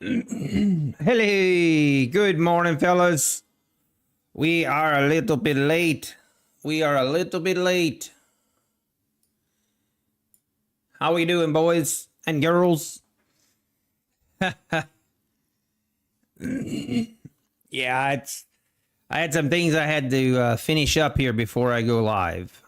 Hey, good morning, fellas. We are a little bit late. How we doing, boys and girls? Yeah, I had some things I had to finish up here before I go live.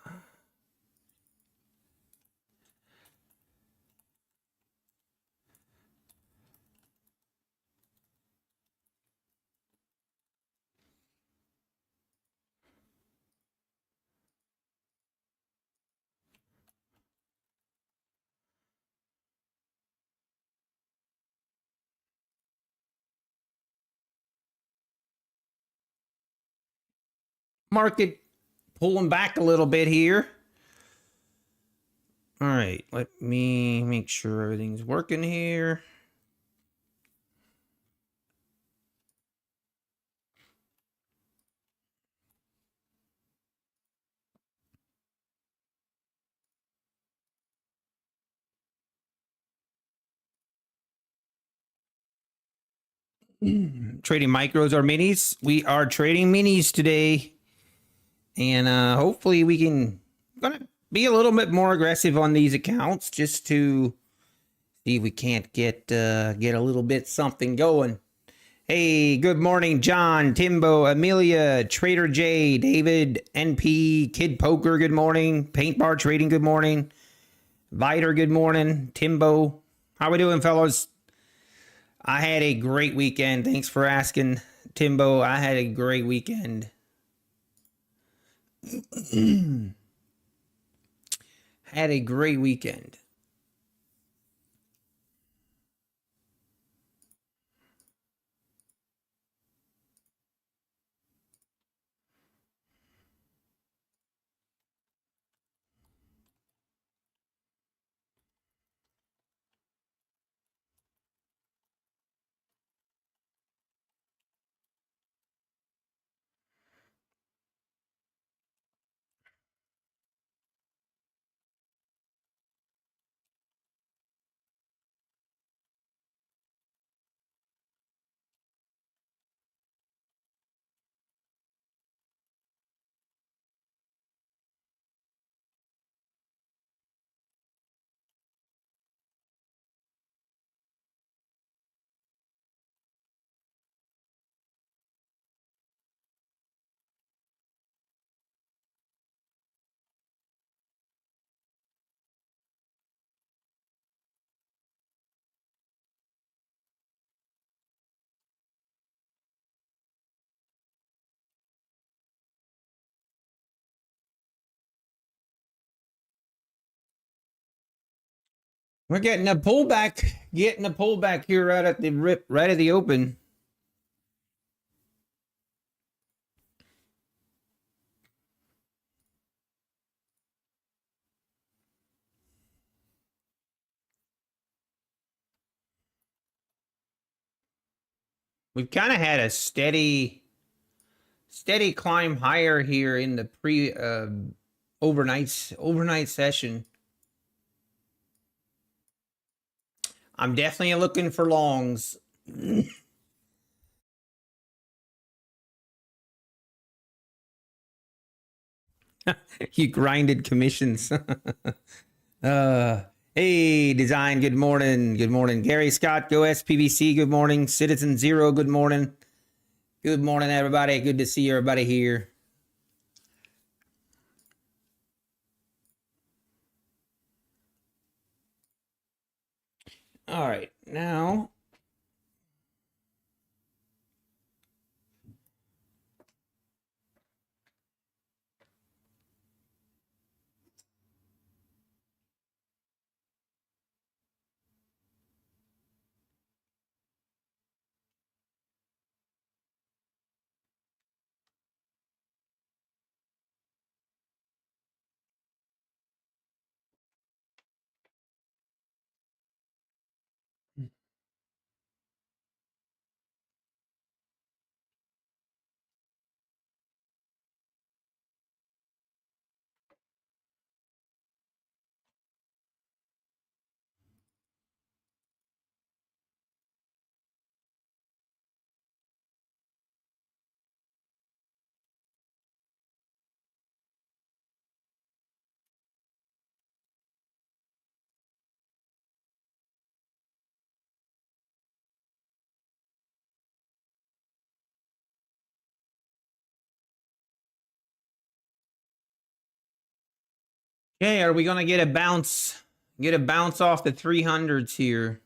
Market pulling back a little bit here. All right, let me make sure everything's working here. Trading micros or minis. We are trading minis today. And hopefully we can gonna be a little bit more aggressive on these accounts just to see if we can't get a little bit something going. Hey, good morning, John, Timbo, Amelia, Trader J, David, NP, Kid Poker, good morning. Paint Bar Trading, good morning. Viter, good morning. Timbo, how we doing, fellas? I had a great weekend. Thanks for asking, Timbo. I had a great weekend. Had a great weekend. We're getting a pullback, here right at the rip, right at the open. We've kind of had a steady climb higher here in the overnight session. I'm definitely looking for longs. You grinded commissions. Hey, Design, good morning. Good morning. Gary Scott, Go SPVC, good morning. Citizen Zero, good morning. Good morning, everybody. Good to see everybody here. All right, now Okay, are we gonna get a bounce? Get a bounce off the 300s here.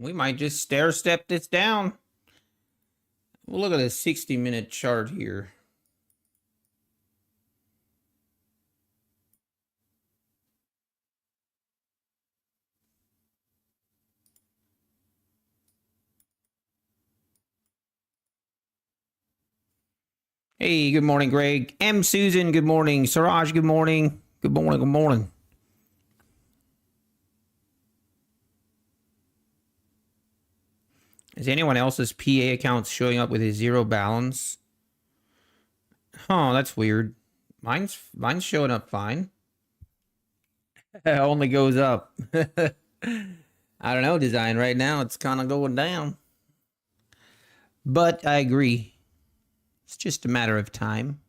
We might just stair step this down. We'll look at a 60-minute chart here. Hey, good morning, Greg. M. Susan, good morning. Siraj, good morning. Good morning, good morning. Is anyone else's PA account showing up with a zero balance? Oh, that's weird. Mine's showing up fine. It only goes up. I don't know, design right now. It's kind of going down. But I agree. It's just a matter of time.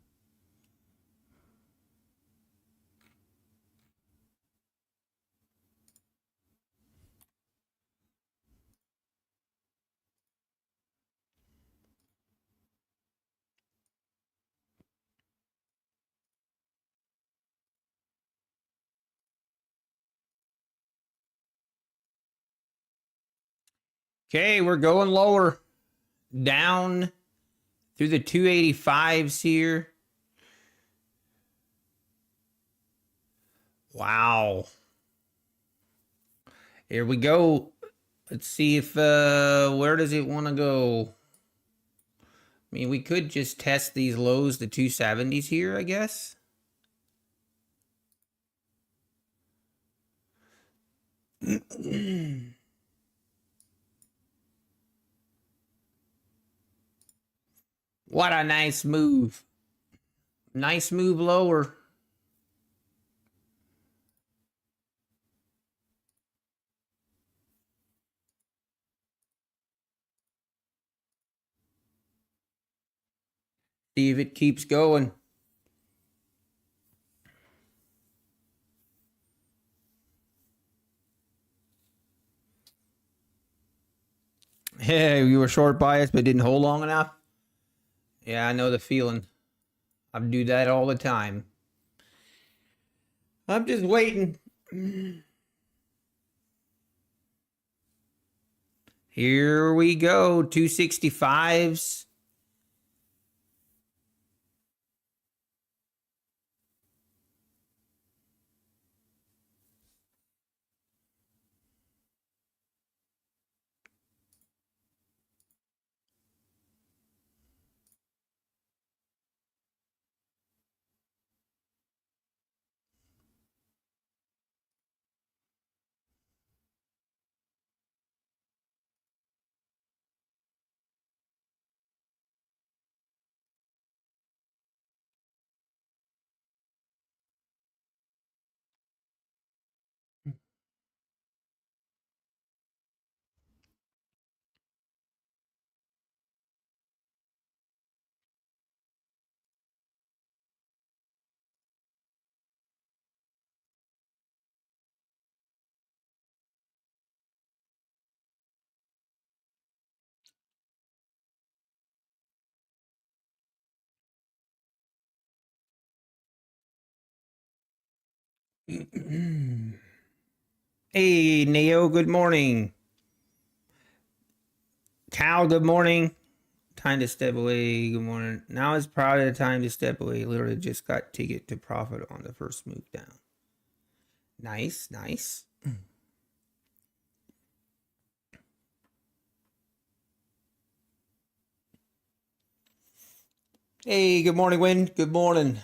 Okay, we're going lower. Down through the 285s here. Wow. Here we go. Let's see if, where does it want to go? I mean, we could just test these lows, the 270s here, I guess. What a nice move. Nice move lower. See if it keeps going. Hey, you were short biased but didn't hold long enough? Yeah, I know the feeling. I do that all the time. I'm just waiting. Here we go. 265s. Hey, Neo, good morning. Cal, good morning. Time to step away. Good morning. Now is probably the time to step away. Literally just got ticket to profit on the first move down. Nice, nice. Hey, good morning, Win. Good morning.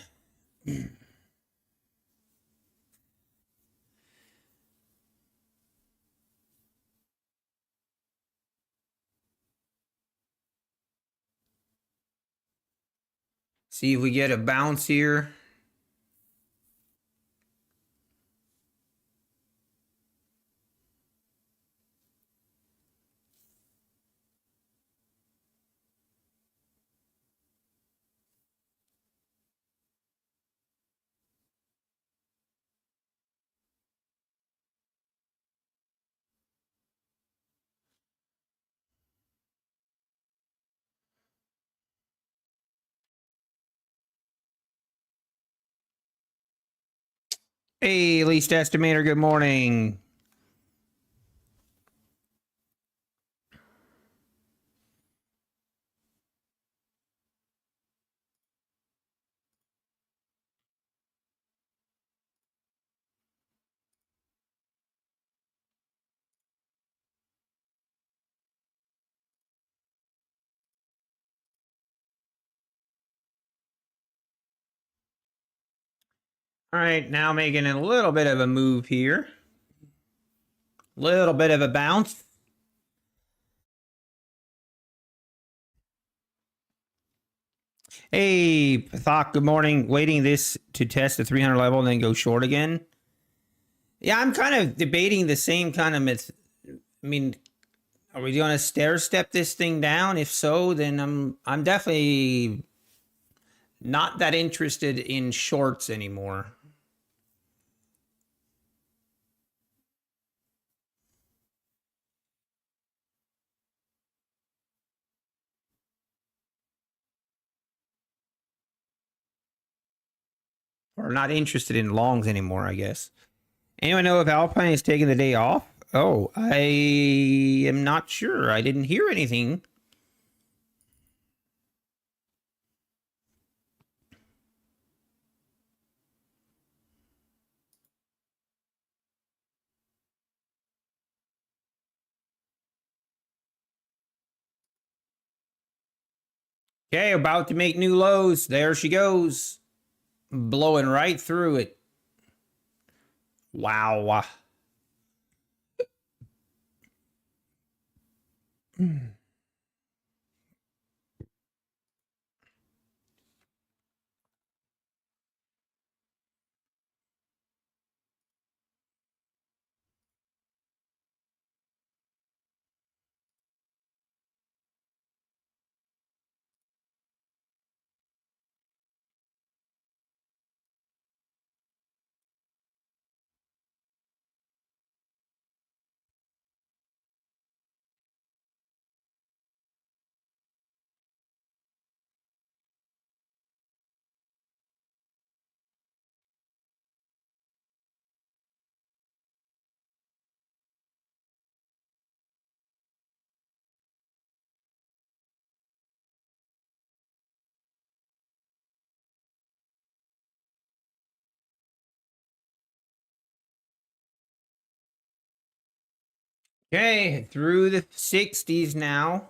See if we get a bounce here. Hey, least estimator, good morning. All right, now making a little bit of a move here. Little bit of a bounce. Hey, Thok, good morning. Waiting this to test the 300 level and then go short again. Yeah, I'm kind of debating the same kind of myth. I mean, are we going to stair step this thing down? If so, then I'm definitely not that interested in shorts anymore. Or not interested in longs anymore, I guess. Anyone know if Alpine is taking the day off? Oh, I am not sure. I didn't hear anything. Okay, about to make new lows. There she goes. Blowing right through it. Wow. Okay, through the 60s now.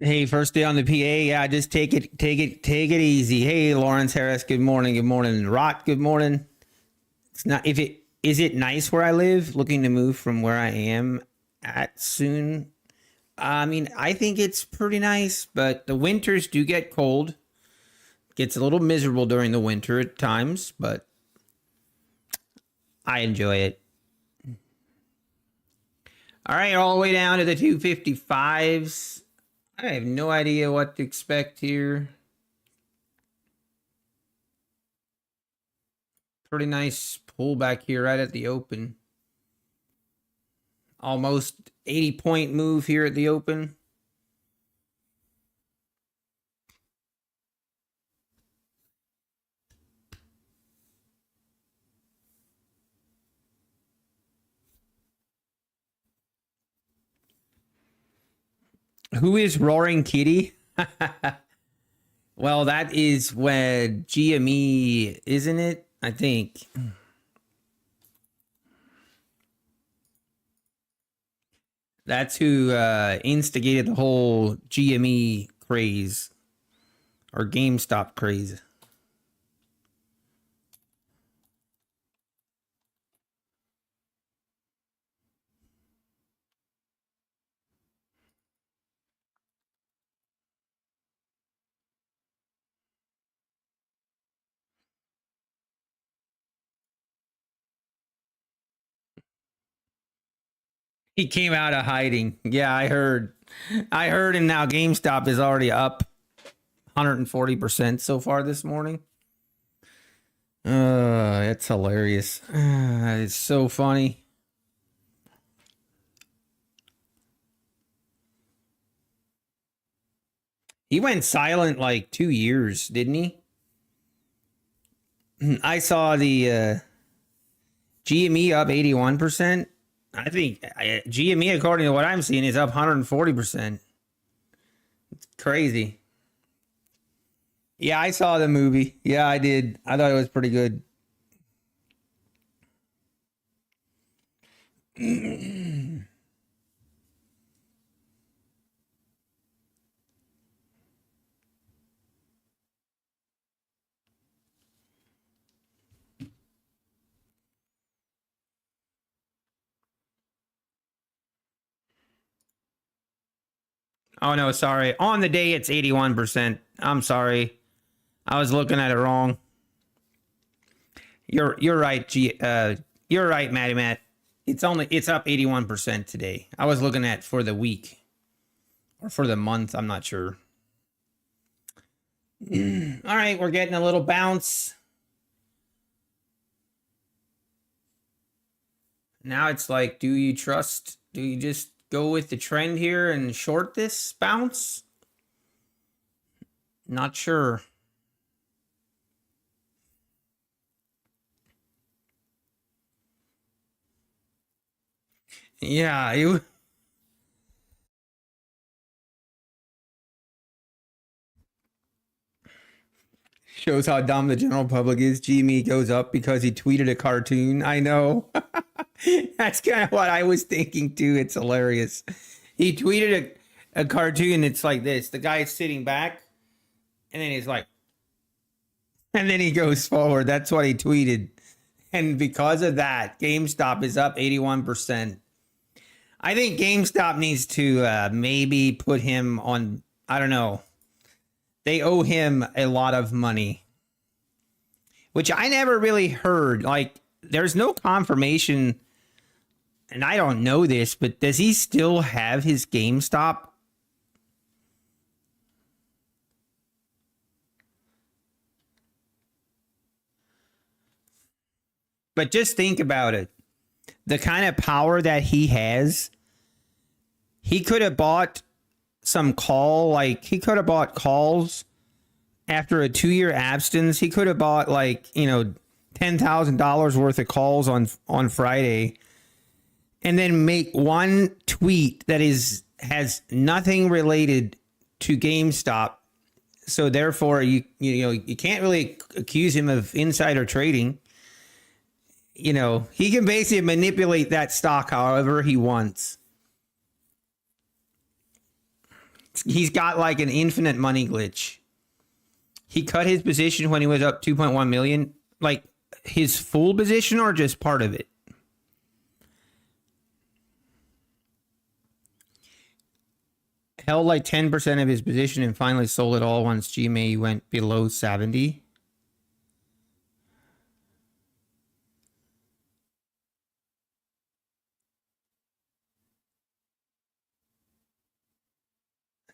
Hey, first day on the PA. Yeah, just take it easy. Hey, Lawrence Harris. Good morning. Good morning. Rot. Good morning. It's not if it is it nice where I live. Looking to move from where I am at soon. I mean, I think it's pretty nice, but the winters do get cold. Gets a little miserable during the winter at times, but I enjoy it. All right, all the way down to the 255s. I have no idea what to expect here. Pretty nice pullback here right at the open. Almost 80-point move here at the open. Who is Roaring Kitty? Well, that is when GME, isn't it? I think. That's who instigated the whole GME craze or GameStop craze. He came out of hiding. Yeah, I heard. And now GameStop is already up 140% so far this morning. It's hilarious. It's so funny. He went silent like 2 years, didn't he? I saw the GME up 81%. I think GME, according to what I'm seeing, is up 140%. It's crazy. Yeah, I saw the movie. Yeah, I did. I thought it was pretty good. Oh no, sorry. On the day it's 81%. I'm sorry. I was looking at it wrong. You're right, you're right, Matty Matt. It's up 81% today. I was looking at for the week or for the month, I'm not sure. All right, we're getting a little bounce. Now it's like, do you just go with the trend here and short this bounce? Not sure. Yeah, it shows how dumb the general public is. Jimmy goes up because he tweeted a cartoon. I know. That's kind of what I was thinking too. It's hilarious. He tweeted a cartoon. It's like this. The guy's sitting back and then he's like, and then he goes forward. That's what he tweeted. And because of that, GameStop is up 81%. I think GameStop needs to maybe put him on, I don't know. They owe him a lot of money, which I never really heard. Like, there's no confirmation, and I don't know this, but does he still have his GameStop? But just think about it. The kind of power that he has, he could have bought some call, like he could have bought calls after a 2-year abstinence. He could have bought like, $10,000 worth of calls on Friday and then make one tweet that has nothing related to GameStop. So therefore you can't really accuse him of insider trading. He can basically manipulate that stock however he wants. He's got like an infinite money glitch. He cut his position when he was up 2.1 million, like his full position or just part of it. Held like 10% of his position and finally sold it all once GMA went below 70.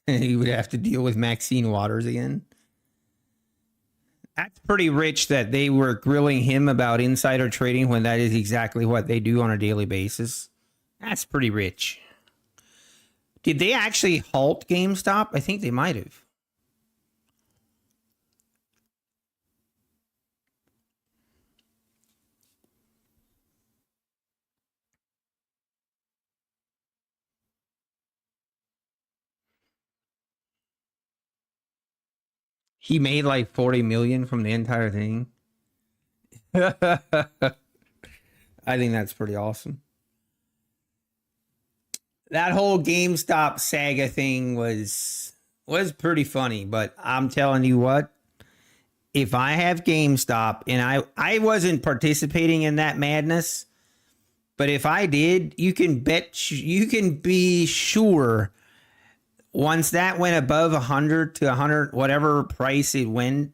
He would have to deal with Maxine Waters again. That's pretty rich that they were grilling him about insider trading when that is exactly what they do on a daily basis. That's pretty rich. Did they actually halt GameStop? I think they might have. He made like 40 million from the entire thing. I think that's pretty awesome. That whole GameStop saga thing was pretty funny, but I'm telling you what, if I have GameStop and I wasn't participating in that madness, but if I did, you can be sure once that went above 100 to 100 whatever price it went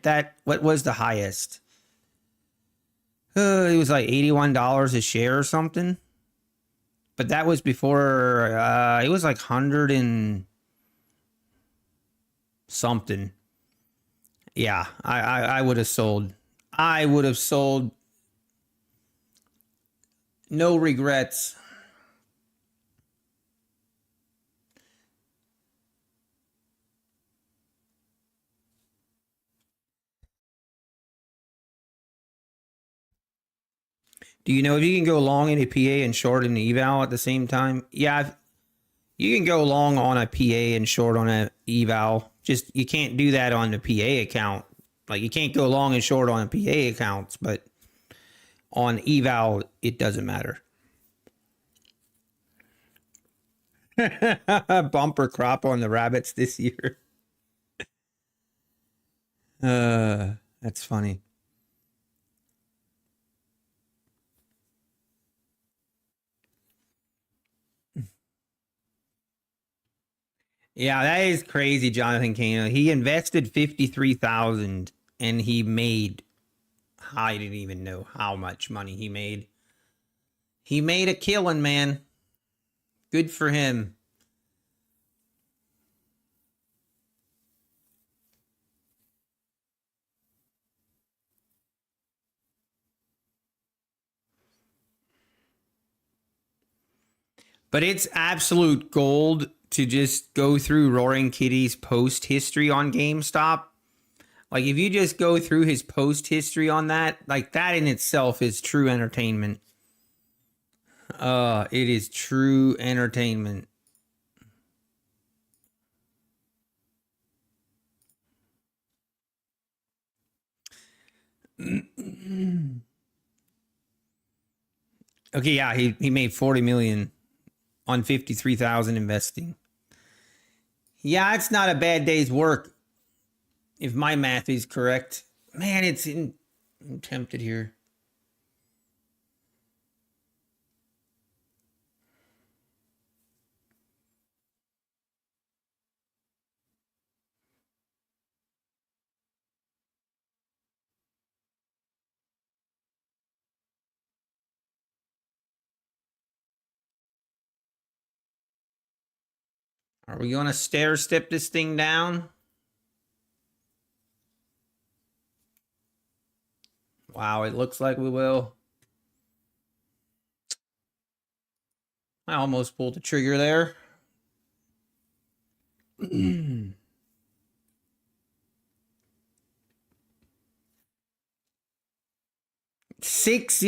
that what was the highest? It was like $81 a share or something. But that was before it was like 100 and something. Yeah, I would have sold. I would have sold. No regrets. Do you know if you can go long in a PA and short in the eval at the same time? Yeah, you can go long on a PA and short on a eval. Just you can't do that on the PA account. Like you can't go long and short on a PA accounts, but on eval it doesn't matter. Bumper crop on the rabbits this year. That's funny. Yeah, that is crazy, Jonathan Kano. He invested 53,000 and he made I didn't even know how much money he made. He made a killing, man. Good for him. But it's absolute gold to just go through Roaring Kitty's post history on GameStop. Like if you just go through his post history on that, like that in itself is true entertainment. It is true entertainment. Okay, yeah, he made 40 million on 53,000 investing. Yeah, it's not a bad day's work if my math is correct. Man, I'm tempted here. Are we going to stair step this thing down? Wow, it looks like we will. I almost pulled the trigger there. You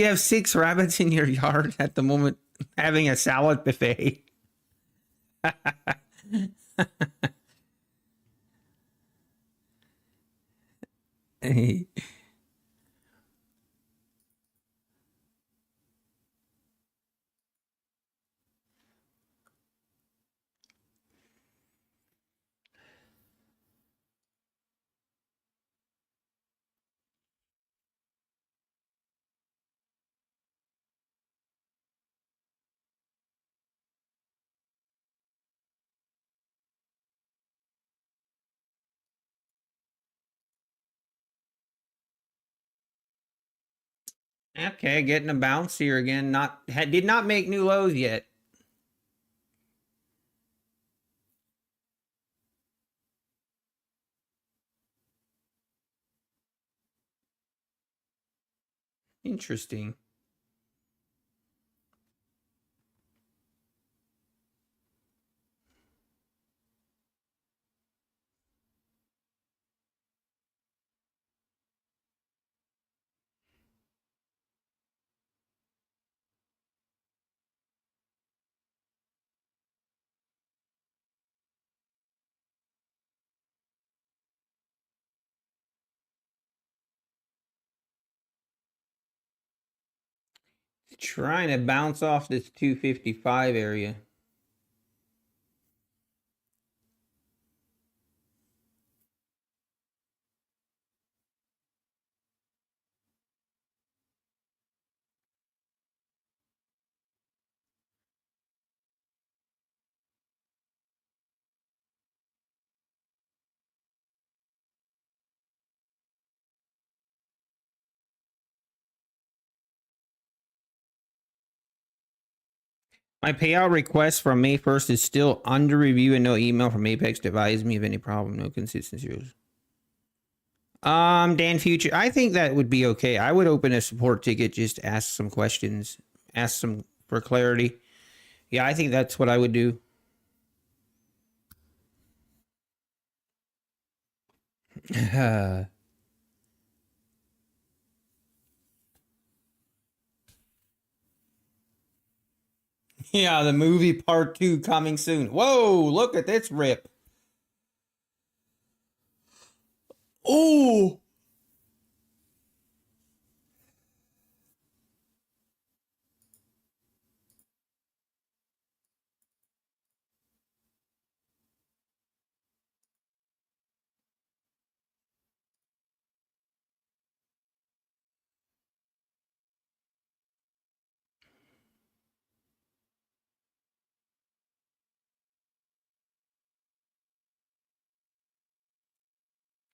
have 6 rabbits in your yard at the moment having a salad buffet. Okay, getting a bounce here again. Did not make new lows yet. Interesting. Trying to bounce off this 255 area. My payout request from May 1st is still under review and no email from Apex to advise me of any problem. No consistency. Dan Future, I think that would be okay. I would open a support ticket, just ask some questions, ask some for clarity. Yeah, I think that's what I would do. Yeah, the movie part 2 coming soon. Whoa, look at this rip. Oh.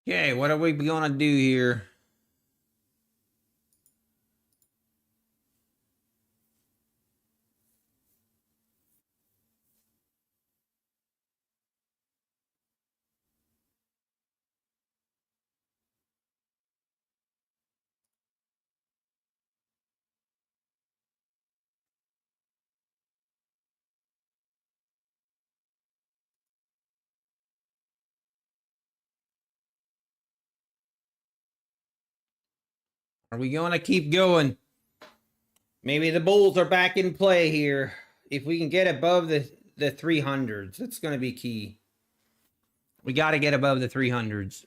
Okay, what are we gonna do here? Are we gonna keep going? Maybe the bulls are back in play here. If we can get above the 300s, that's gonna be key. We got to get above the 300s.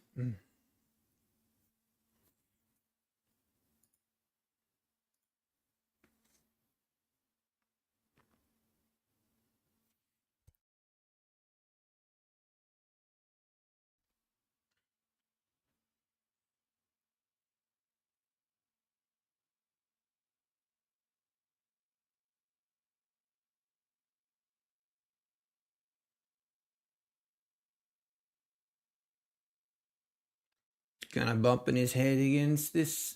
Kind of bumping his head against this.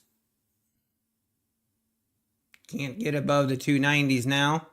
Can't get above the 290s now.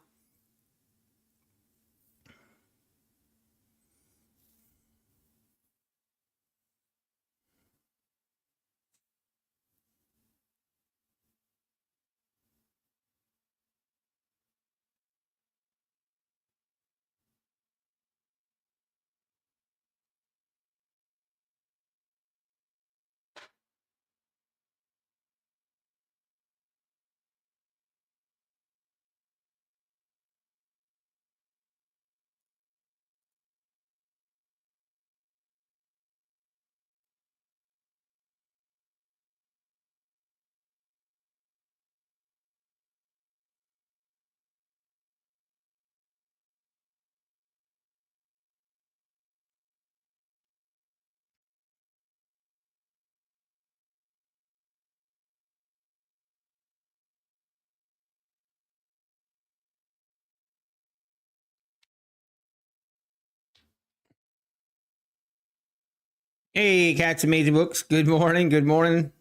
Hey, Cats Amazing Books. Good morning. Good morning.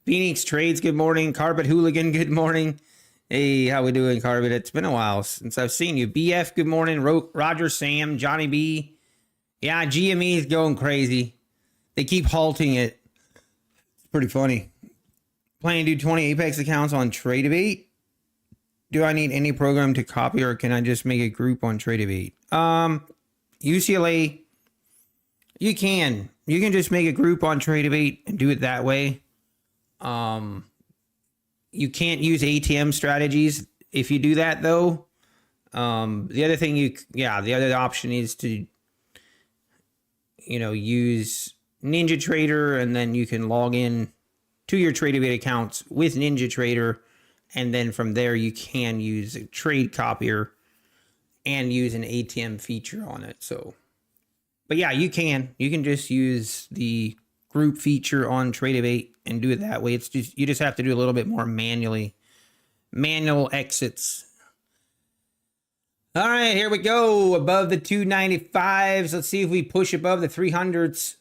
Phoenix Trades. Good morning. Carpet Hooligan. Good morning. Hey, how we doing, Carpet? It's been a while since I've seen you. BF. Good morning. Roger Sam. Johnny B. Yeah, GME is going crazy. They keep halting it. It's pretty funny. Planning to do 20 Apex accounts on TradeAbate. Do I need any program to copy, or can I just make a group on TradeAbate? UCLA, you can just make a group on TradeAbate and do it that way. You can't use ATM strategies if you do that, though. The other thing the other option is to, use NinjaTrader, and then you can log in to your TradeAbate accounts with NinjaTrader, and then from there you can use a trade copier and use an ATM feature on it. So, but yeah, you can just use the group feature on TradeAbate and do it that way. It's just, you just have to do a little bit more manual exits. All right, here we go. Above the 295s. Let's see if we push above the 300s.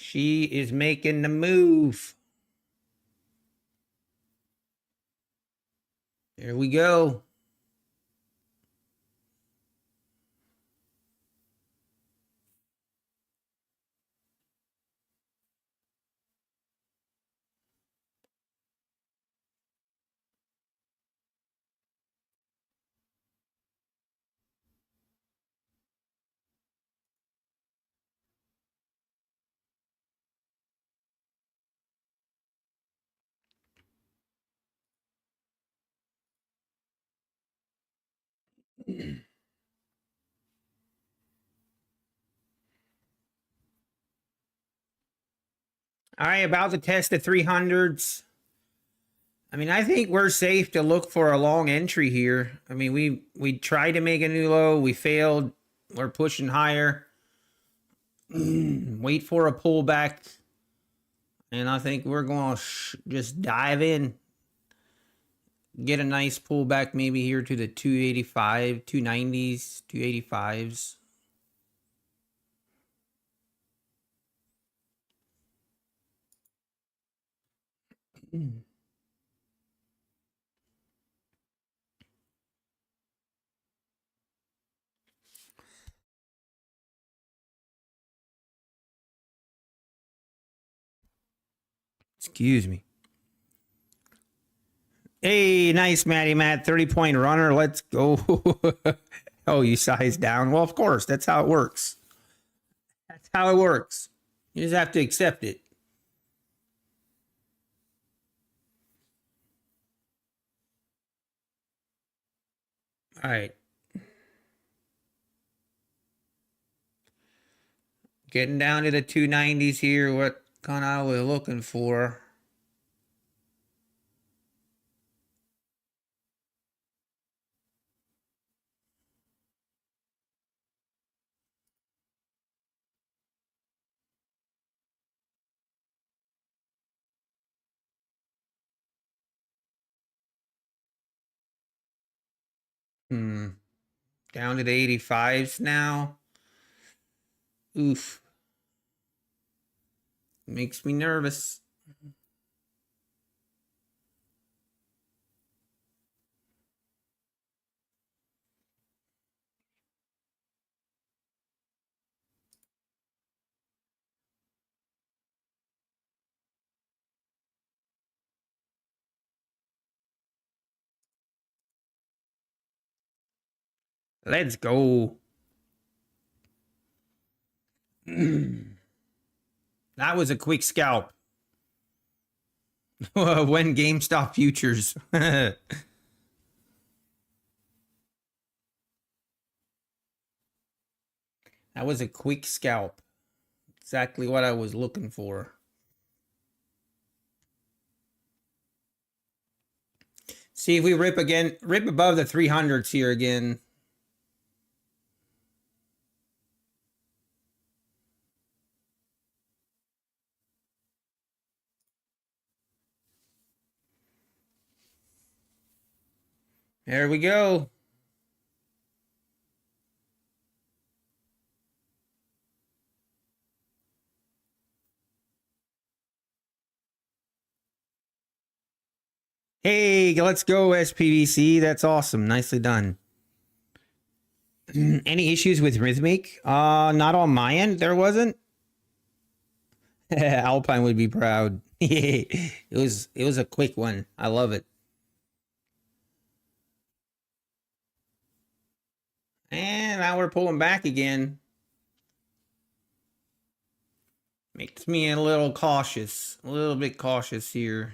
She is making the move. Here we go. All right, about to test the 300s. I mean, I think we're safe to look for a long entry here. I mean, we tried to make a new low. We failed. We're pushing higher. Wait for a pullback. And I think we're going to just dive in. Get a nice pullback maybe here to the 285, 290s, 285s. Excuse me. Hey, nice, Matty Matt. 30-point runner. Let's go. Oh, you sized down. Well, of course. That's how it works. That's how it works. You just have to accept it. All right. Getting down to the 290s here. What kind of we're looking for? Down to the 85s now. Oof. Makes me nervous. Let's go. That was a quick scalp. When GameStop futures. That was a quick scalp. Exactly what I was looking for. See if we rip above the 300s here again. There we go. Hey, let's go SPVC. That's awesome. Nicely done. Any issues with Rhythmic? Not on my end. There wasn't. Alpine would be proud. It was a quick one. I love it. And now we're pulling back again. Makes me a little cautious. A little bit cautious here.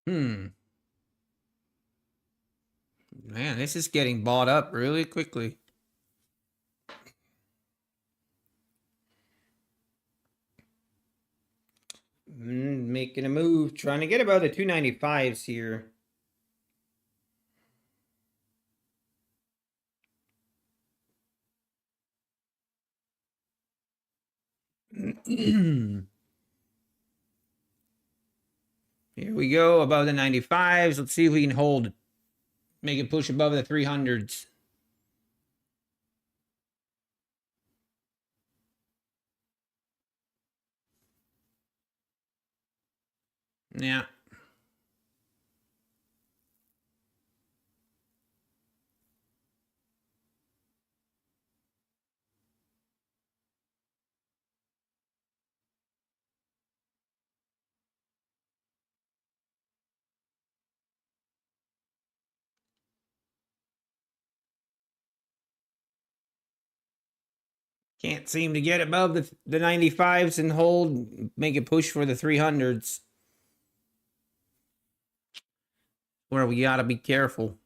Hmm. Man, this is getting bought up really quickly. Making a move, trying to get above the 295s here. Here we go, above the 95s. Let's see if we can hold, make it push above the 300s. Yeah. Can't seem to get above the 95s and hold, make it push for the 300s. Where we got to be careful.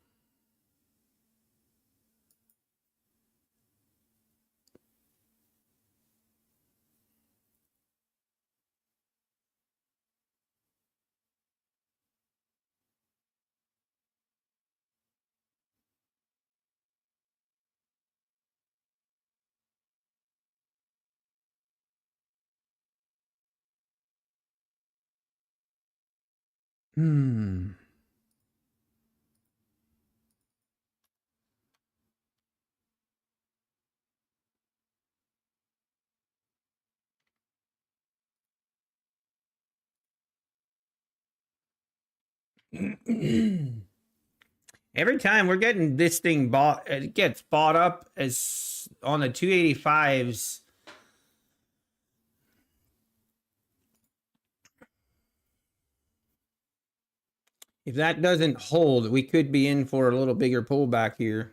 Hmm. Every time we're getting this thing bought, it gets bought up as on the 285s. If that doesn't hold, we could be in for a little bigger pullback here.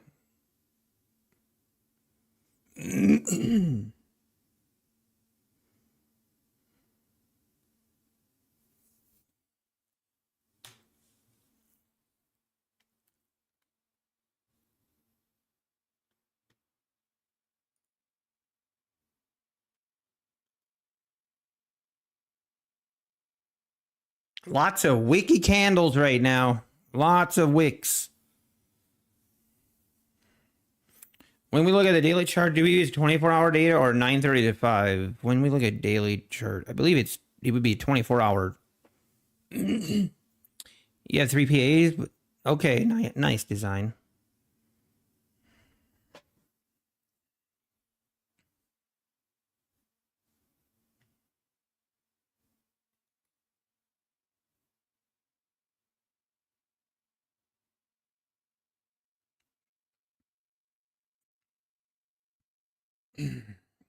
Lots of wicky candles right now. Lots of wicks. When we look at the daily chart, do we use 24-hour data or 9:30 to 5? When we look at daily chart, I believe it would be 24-hour. Yeah, 3 PAs. But okay, nice design.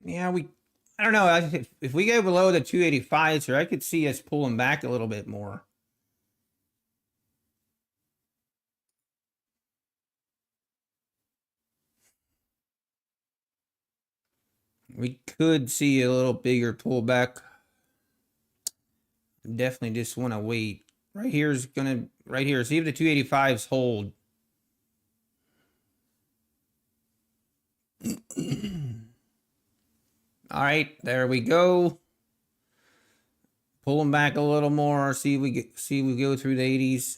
Yeah, I don't know. If we go below the 285s here, I could see us pulling back a little bit more. We could see a little bigger pullback. Definitely just want to wait. Right here is gonna right here. See if the 285s hold. All right, there we go. Pull them back a little more. See if we go through the 80s.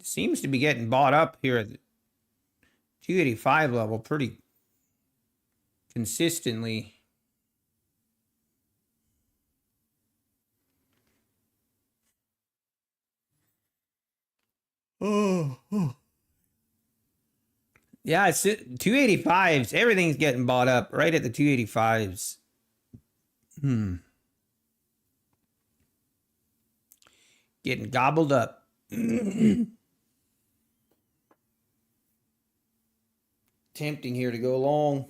Seems to be getting bought up here at the 285 level pretty consistently. Oh. Yeah, it's 285s. Everything's getting bought up right at the 285s. Getting gobbled up. Tempting here to go long.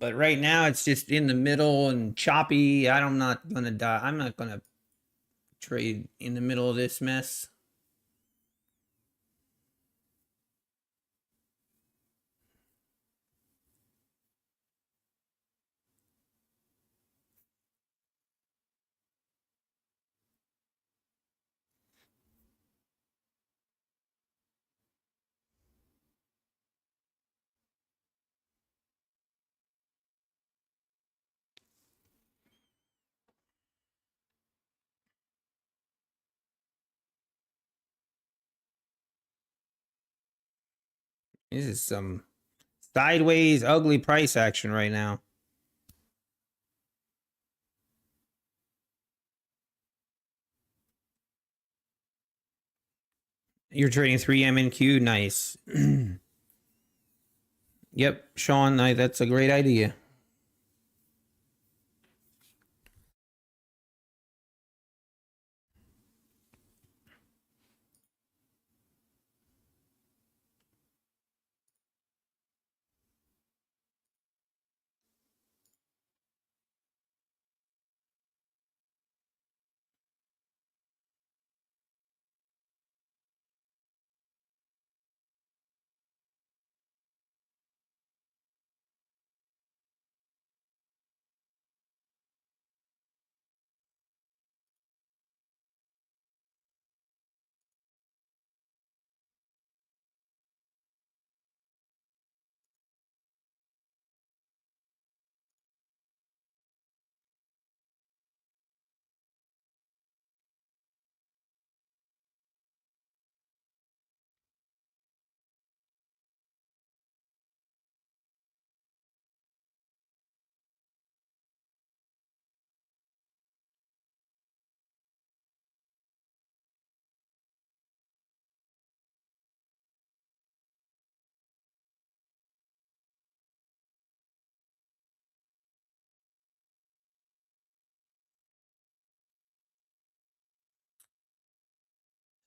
But right now it's just in the middle and choppy. I'm not going to die. I'm not going to trade in the middle of this mess. This is some sideways, ugly price action right now. You're trading 3M&Q. Nice. Yep, Sean, that's a great idea.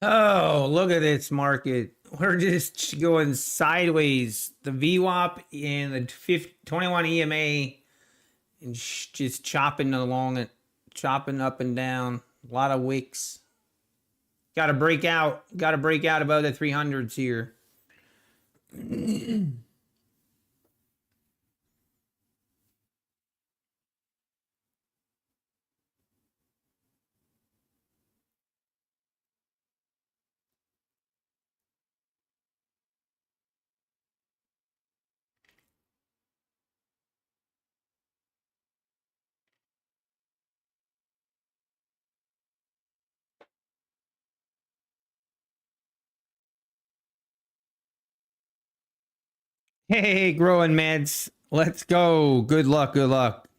Oh, look at this market. We're just going sideways. The VWAP and the 21 EMA and just chopping along it, chopping up and down. A lot of wicks. Got to break out. Got to break out above the 300s here. Hey, growing meds. Let's go. Good luck. Good luck.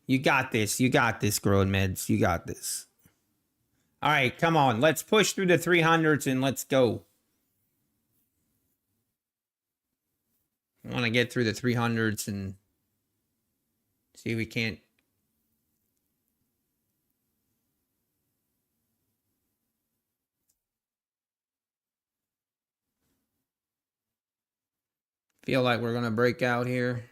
You got this. You got this, growing meds. You got this. All right, come on. Let's push through the 300s and let's go. I want to get through the 300s and see if we can't. Feel like we're going to break out here.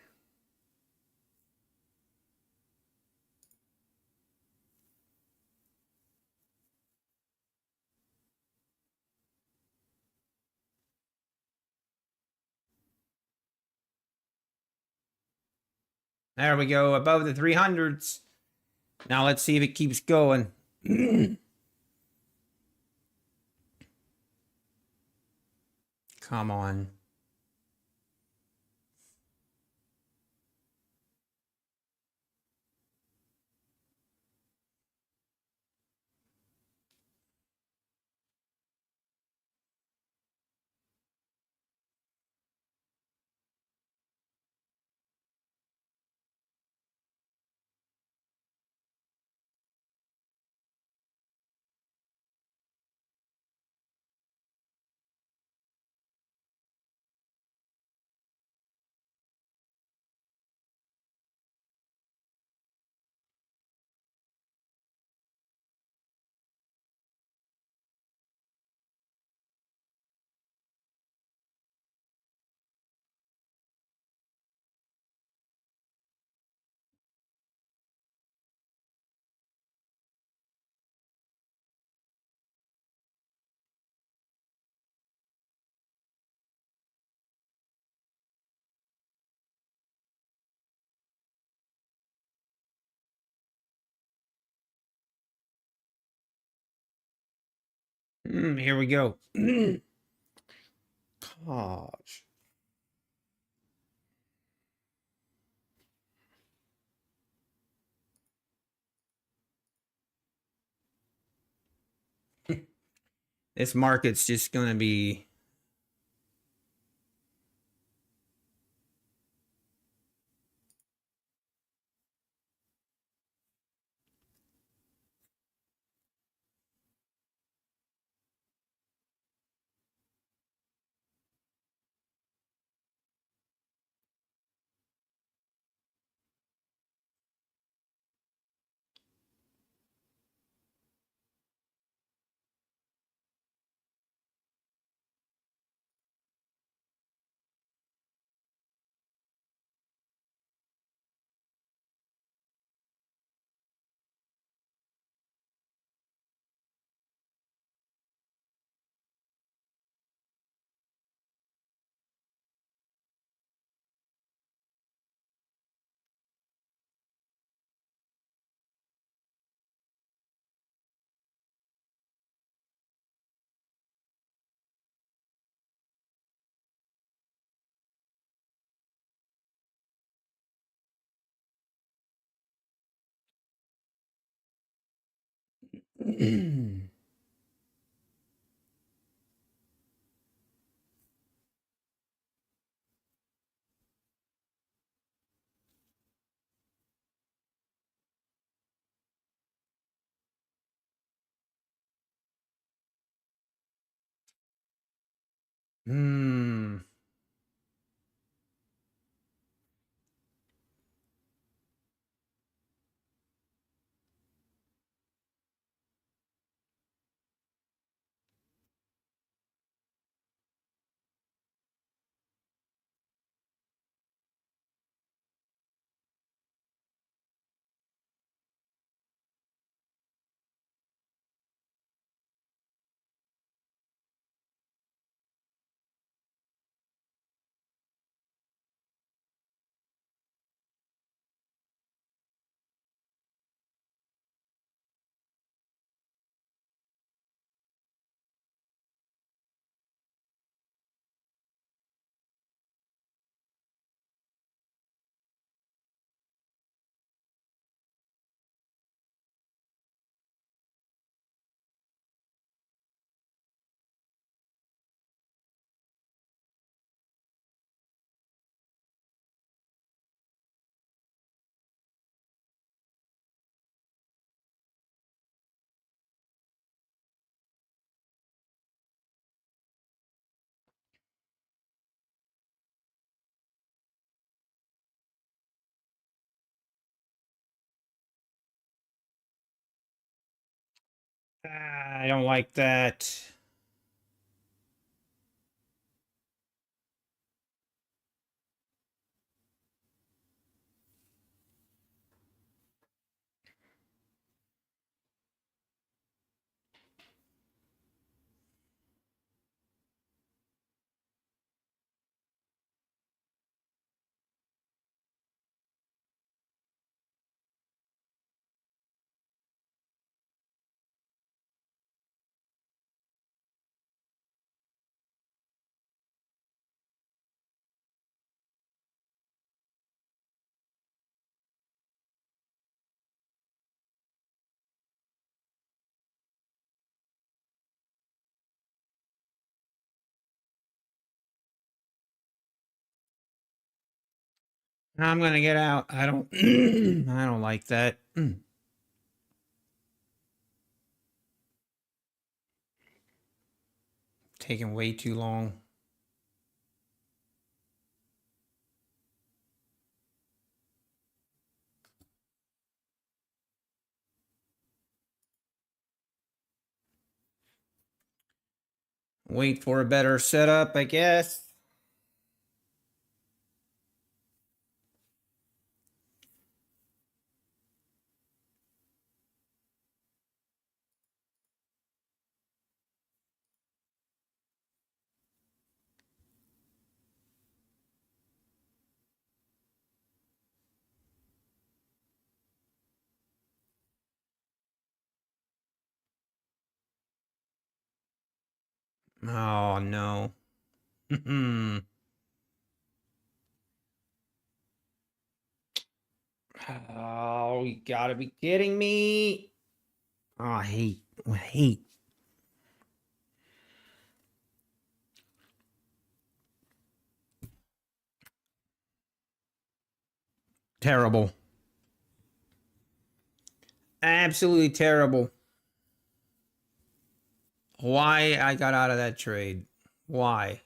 There we go, above the 300s. Now let's see if it keeps going. Come on. Here we go. Gosh. This market's just going to be. Hmm. I don't like that. I'm gonna get out. I don't. I don't like that. Taking way too long. Wait for a better setup, I guess. Oh, no. Oh, you gotta be kidding me. Oh, I hate. Terrible. Absolutely terrible. Why I got out of that trade? Why?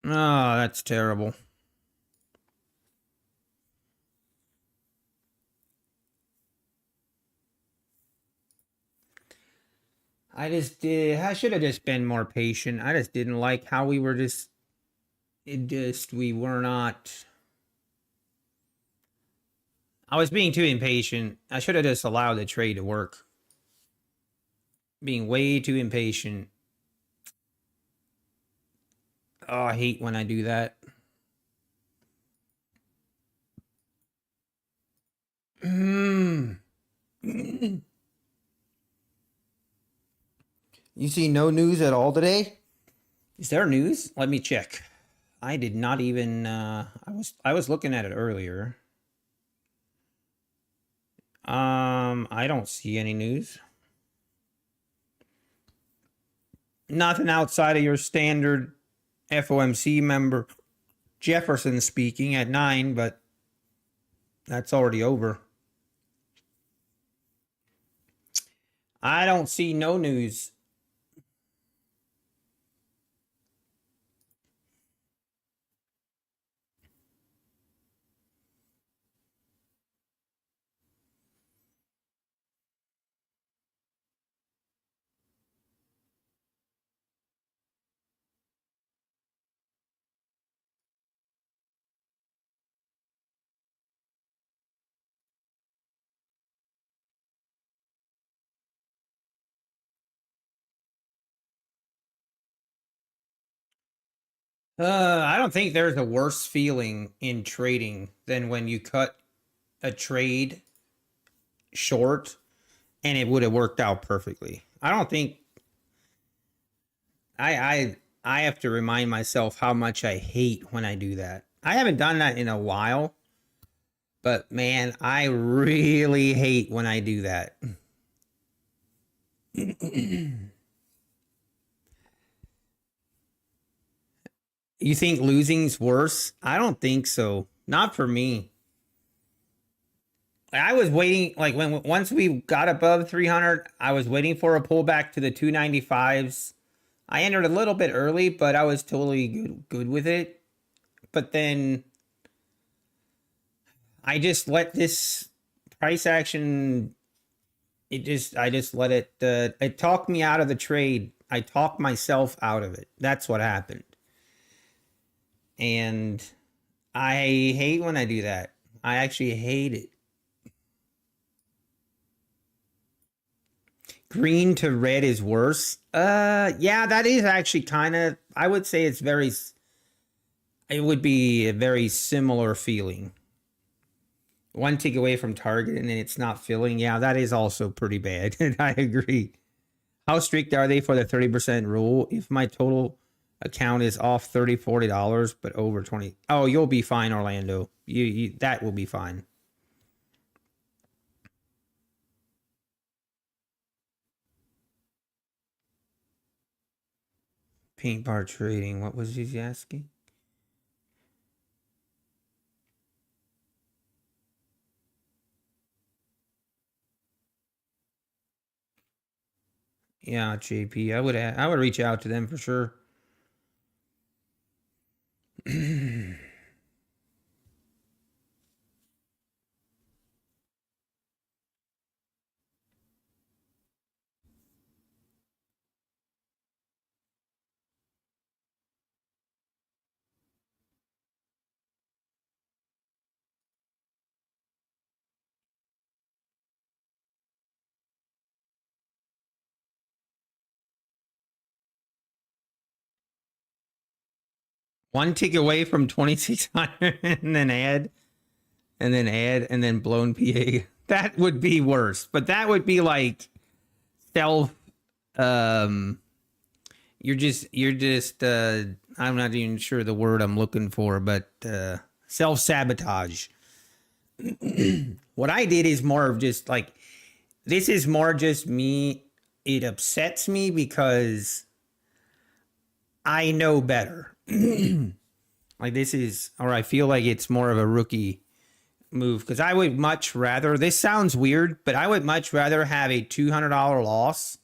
Oh, that's terrible. I should have just been more patient. I just didn't like how we were we were not. I was being too impatient. I should have just allowed the trade to work. Being way too impatient. Oh, I hate when I do that. You see no news at all today? Is there news? Let me check. I did not even I was looking at it earlier. I don't see any news. Nothing outside of your standard FOMC member Jefferson speaking at 9, but that's already over. I don't see no news. I don't think there's a worse feeling in trading than when you cut a trade short and it would have worked out perfectly. I don't think I have to remind myself how much I hate when I do that. I haven't done that in a while, but man, I really hate when I do that. You think losing's worse? I don't think so. Not for me. I was waiting, like when once we got above 300, I was waiting for a pullback to the 295s. I entered a little bit early, but I was totally good with it. But then I just let this price action. I just let it. It talked me out of the trade. I talked myself out of it. That's what happened, and I hate when I do that. I actually hate it. Green to red is worse. Yeah, that is actually kind of. I would say it's very. It would be a very similar feeling. One tick away from target and it's not filling. Yeah, that is also pretty bad. I agree. How strict are they for the 30% rule? If my total account is off $30, $40, but over 20. Oh, you'll be fine, Orlando. You that will be fine. Paint bar trading. What was he asking? Yeah, JP. I would reach out to them for sure. One tick away from 2,600 and then add and then blown PA. That would be worse. But that would be like self um you're just I'm not even sure the word I'm looking for, but self-sabotage. What I did is more of just like this is more just me. It upsets me because I know better. Like this is, or I feel like it's more of a rookie move because I would much rather, this sounds weird, but I would much rather have a $200 loss,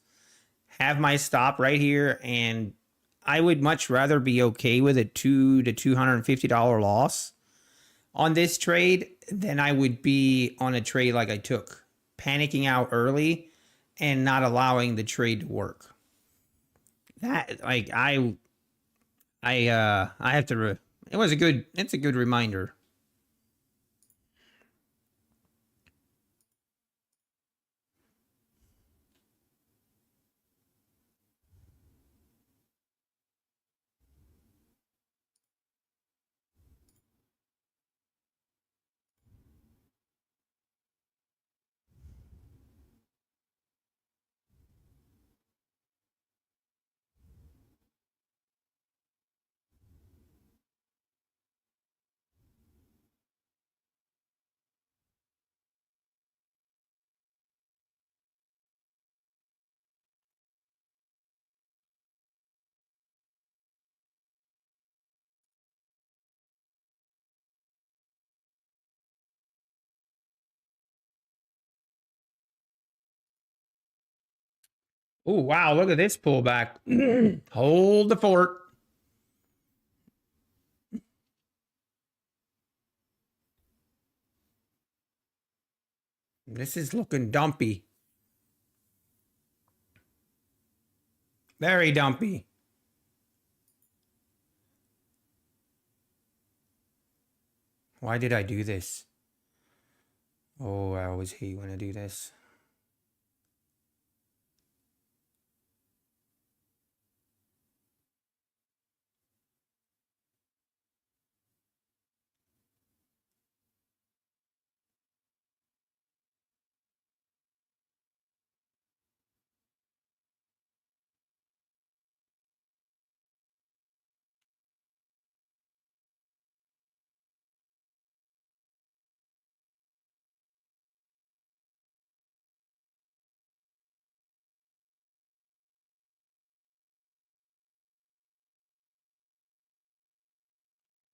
have my stop right here, and I would much rather be okay with a $200 to $250 loss on this trade than I would be on a trade like I took, panicking out early and not allowing the trade to work. That like I have to it was a good it's a good reminder. Oh wow, look at this pullback. Hold the fort. This is looking dumpy. Very dumpy. Why did I do this? Oh, I always hate when I do this.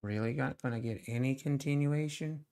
Really not gonna get any continuation?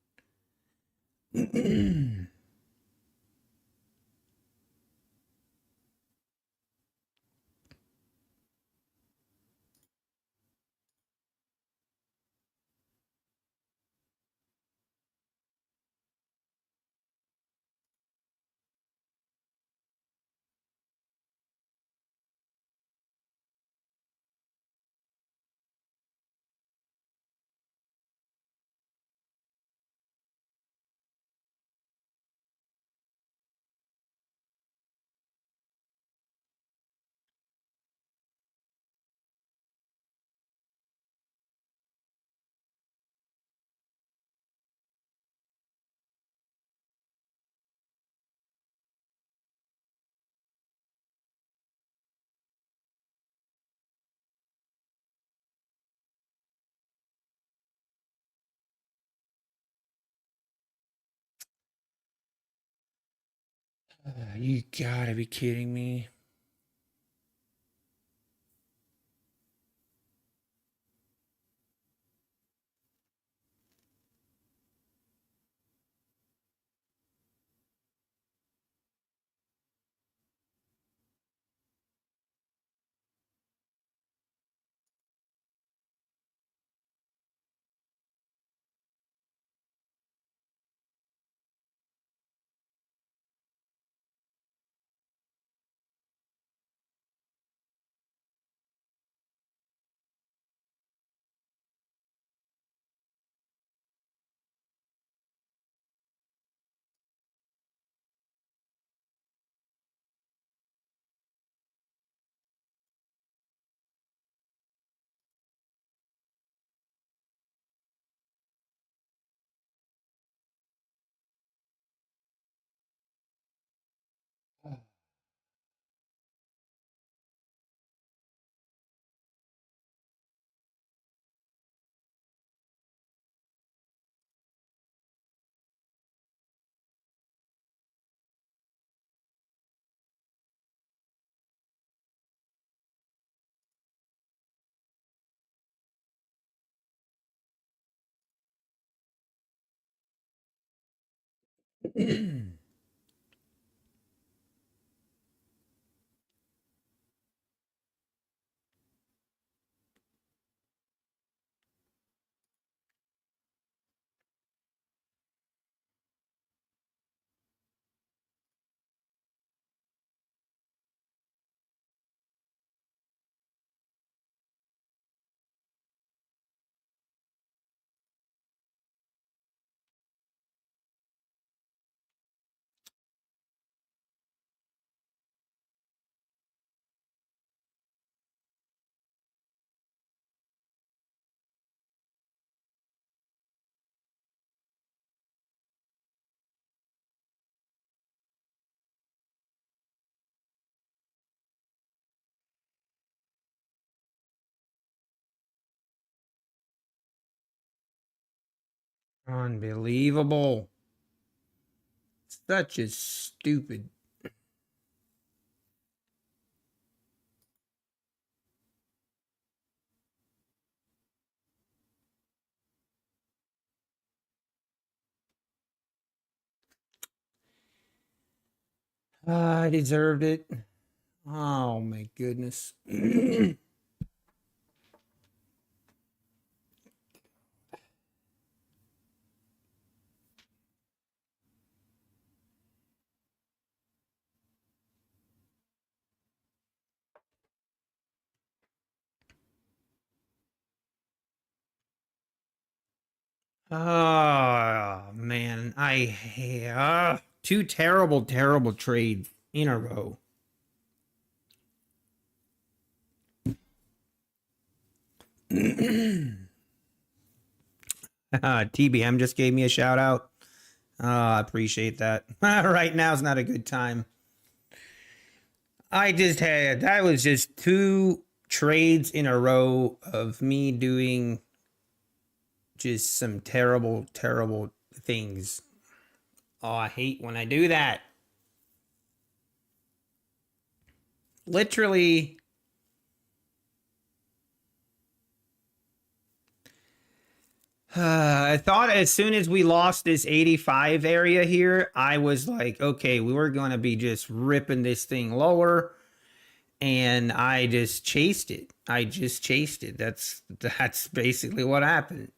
You gotta be kidding me. Unbelievable. Such a stupid. I deserved it. Oh my goodness. Oh man, two terrible, terrible trades in a row. TBM just gave me a shout out. I appreciate that. Right now is not a good time. That was just two trades in a row of me doing just some terrible, terrible things. Oh, I hate when I do that. Literally, I thought as soon as we lost this 85 area here, I was like, okay, we were going to be just ripping this thing lower. And I just chased it. I just chased it. That's basically what happened.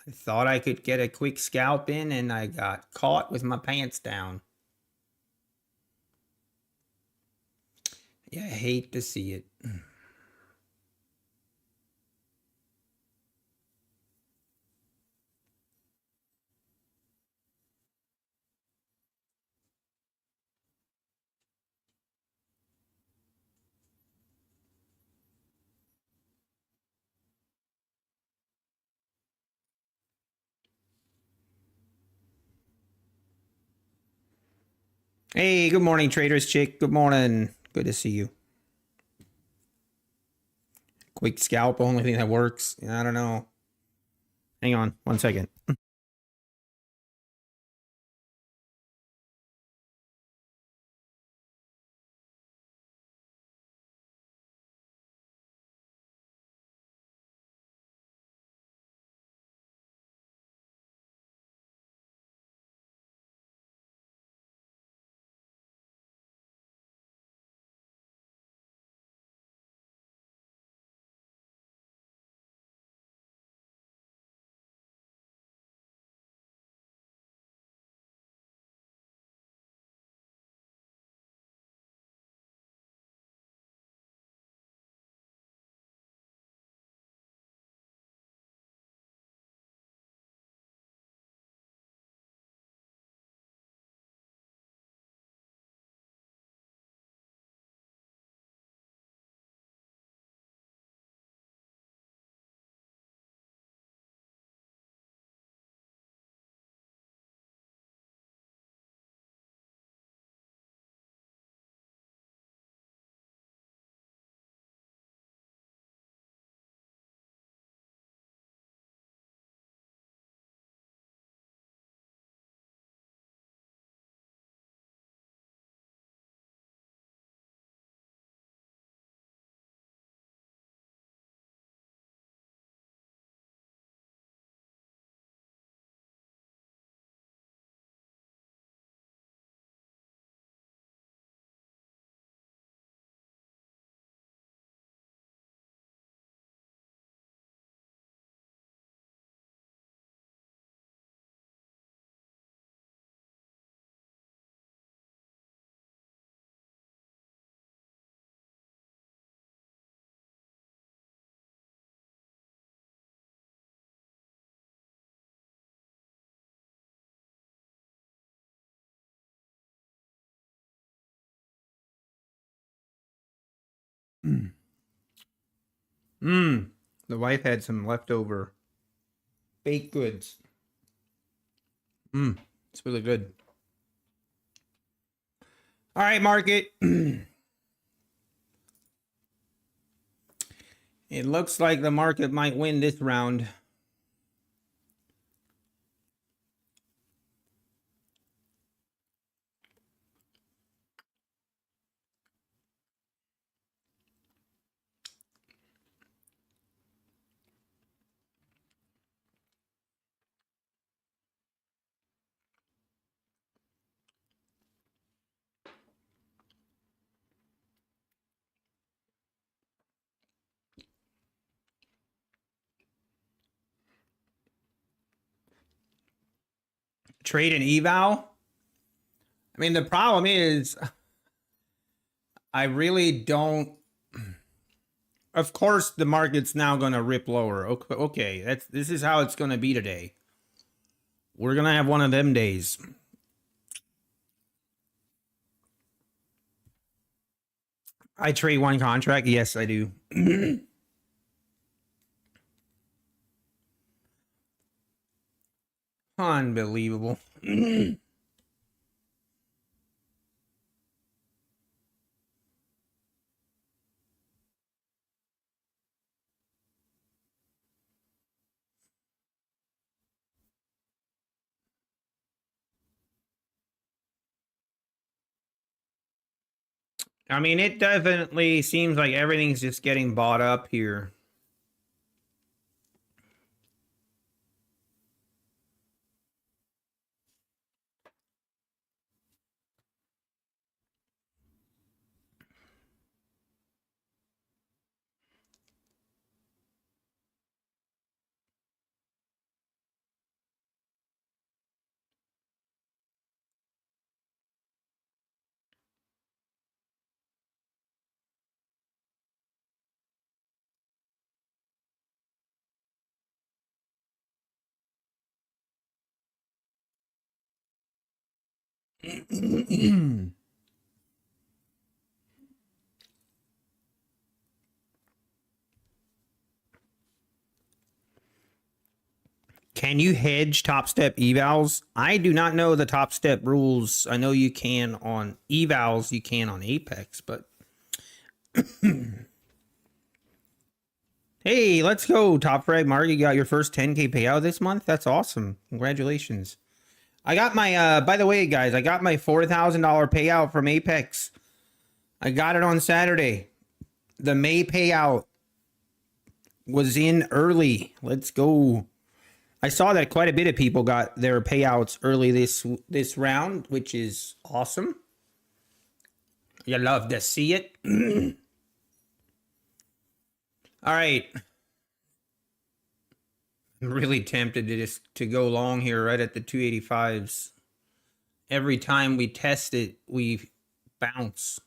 I thought I could get a quick scalp in, and I got caught with my pants down. Yeah, I hate to see it. Hey, good morning, Traders Chick. Good morning. Good to see you. Quick scalp, only thing that works. I don't know. Hang on 1 second. Mmm. The wife had some leftover baked goods. Mmm. It's really good. All right, market. It looks like the market might win this round. Trade and eval. I mean, the problem is, I really don't. Of course, the market's now going to rip lower. Okay, this is how it's going to be today. We're going to have one of them days. I trade one contract. Yes, I do. Unbelievable. I mean, it definitely seems like everything's just getting bought up here. Can you hedge top step evals? I do not know the top step rules. I know you can on evals, you can on Apex, but hey, let's go. Top frag Mark, you got your first 10K payout this month. That's awesome. Congratulations. I got my by the way, guys, I got my $4,000 payout from Apex. I got it on Saturday. The May payout was in early. Let's go. I saw that quite a bit of people got their payouts early this round, which is awesome. You love to see it. All right. I'm really tempted to just to go long here right at the 285s. Every time we test it, we bounce.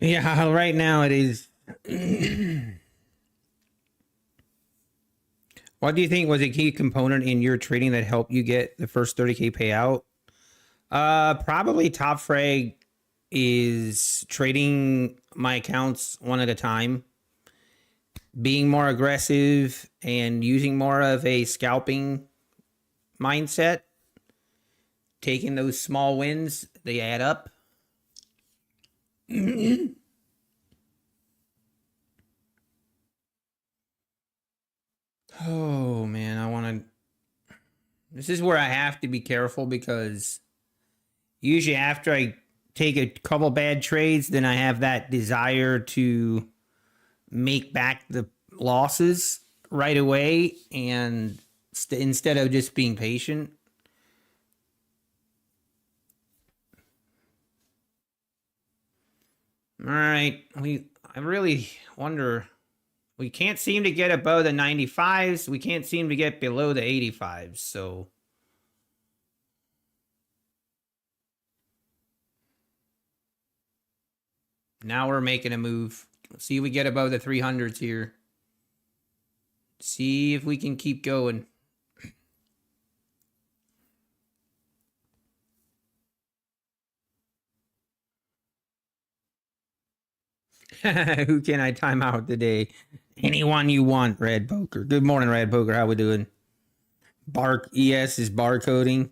Yeah, right now it is. What do you think was a key component in your trading that helped you get the first 30K payout? Probably top frag is trading my accounts one at a time, being more aggressive and using more of a scalping mindset, taking those small wins, they add up. Oh man, I want to. This is where I have to be careful because usually after I take a couple bad trades, then I have that desire to make back the losses right away and instead of just being patient. All right, I really wonder. We can't seem to get above the 95s. We can't seem to get below the 85s. So now we're making a move. Let's see if we get above the 300s here. See if we can keep going. Who can I time out today? Anyone you want, Red Poker. Good morning, Red Poker. How we doing? Bark ES is barcoding.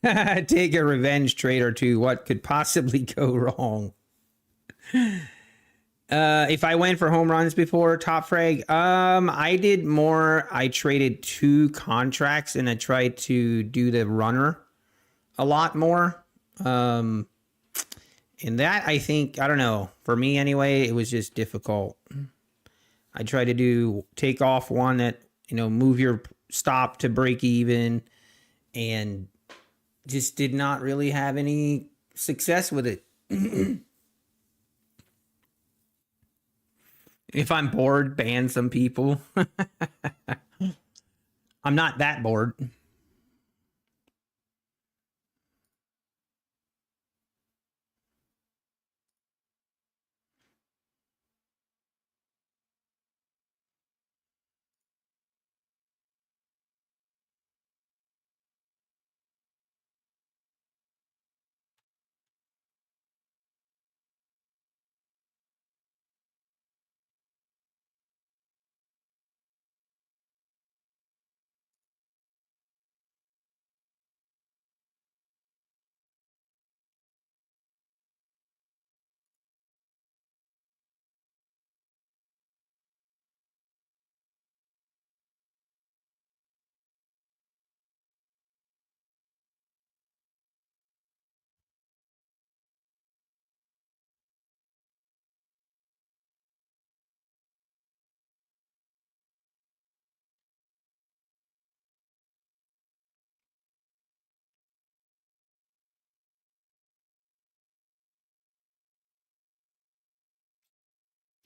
Take a revenge trade or two. What could possibly go wrong? If I went for home runs before top frag, I did more. I traded 2 contracts and I tried to do the runner a lot more. And that, I think, I don't know, for me anyway, it was just difficult. I tried to take off one that, move your stop to break even and just did not really have any success with it. If I'm bored, ban some people. I'm not that bored.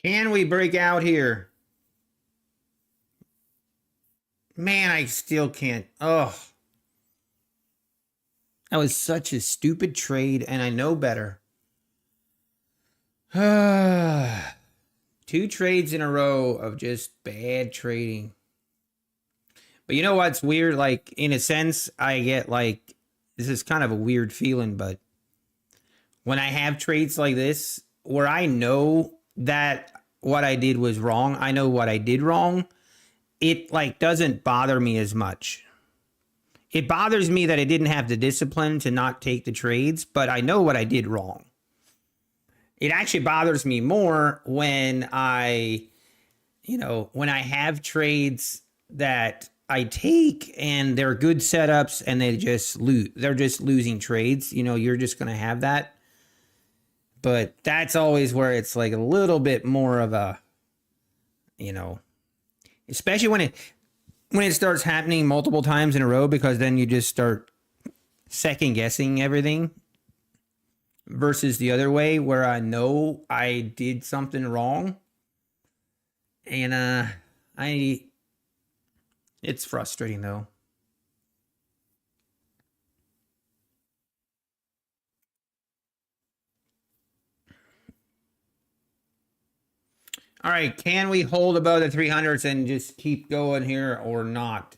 Can we break out here? Man, I still can't. Oh, that was such a stupid trade, and I know better. 2 trades in a row of just bad trading. But you know what's weird? Like, in a sense, I get like, this is kind of a weird feeling, but when I have trades like this, where I know that what I did was wrong, I know what I did wrong, it like doesn't bother me as much. It bothers me that I didn't have the discipline to not take the trades, but I know what I did wrong. It actually bothers me more when when I have trades that I take and they're good setups and they just lose. They're just losing trades. You're just going to have that. But that's always where it's like a little bit more of a, especially when it starts happening multiple times in a row, because then you just start second guessing everything versus the other way where I know I did something wrong. And it's frustrating though. All right, can we hold above the 300s and just keep going here or not?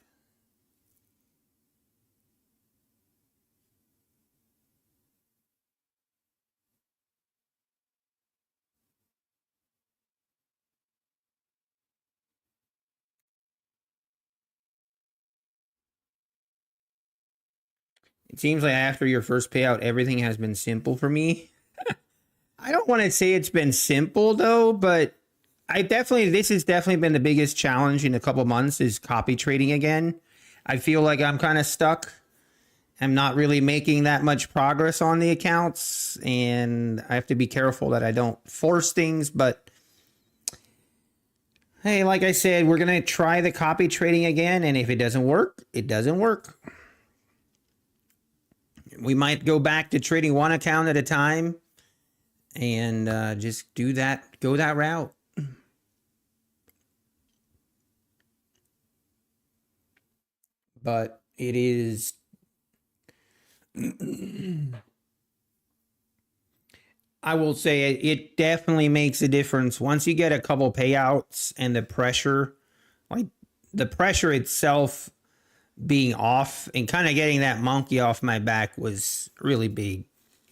It seems like after your first payout, everything has been simple for me. I don't want to say it's been simple though, but this has definitely been the biggest challenge in a couple months is copy trading again. I feel like I'm kind of stuck. I'm not really making that much progress on the accounts, and I have to be careful that I don't force things, but hey, like I said, we're going to try the copy trading again, and if it doesn't work, it doesn't work. We might go back to trading one account at a time and just go that route. But it is I will say it definitely makes a difference once you get a couple payouts and the pressure, like the pressure itself being off and kind of getting that monkey off my back was really big.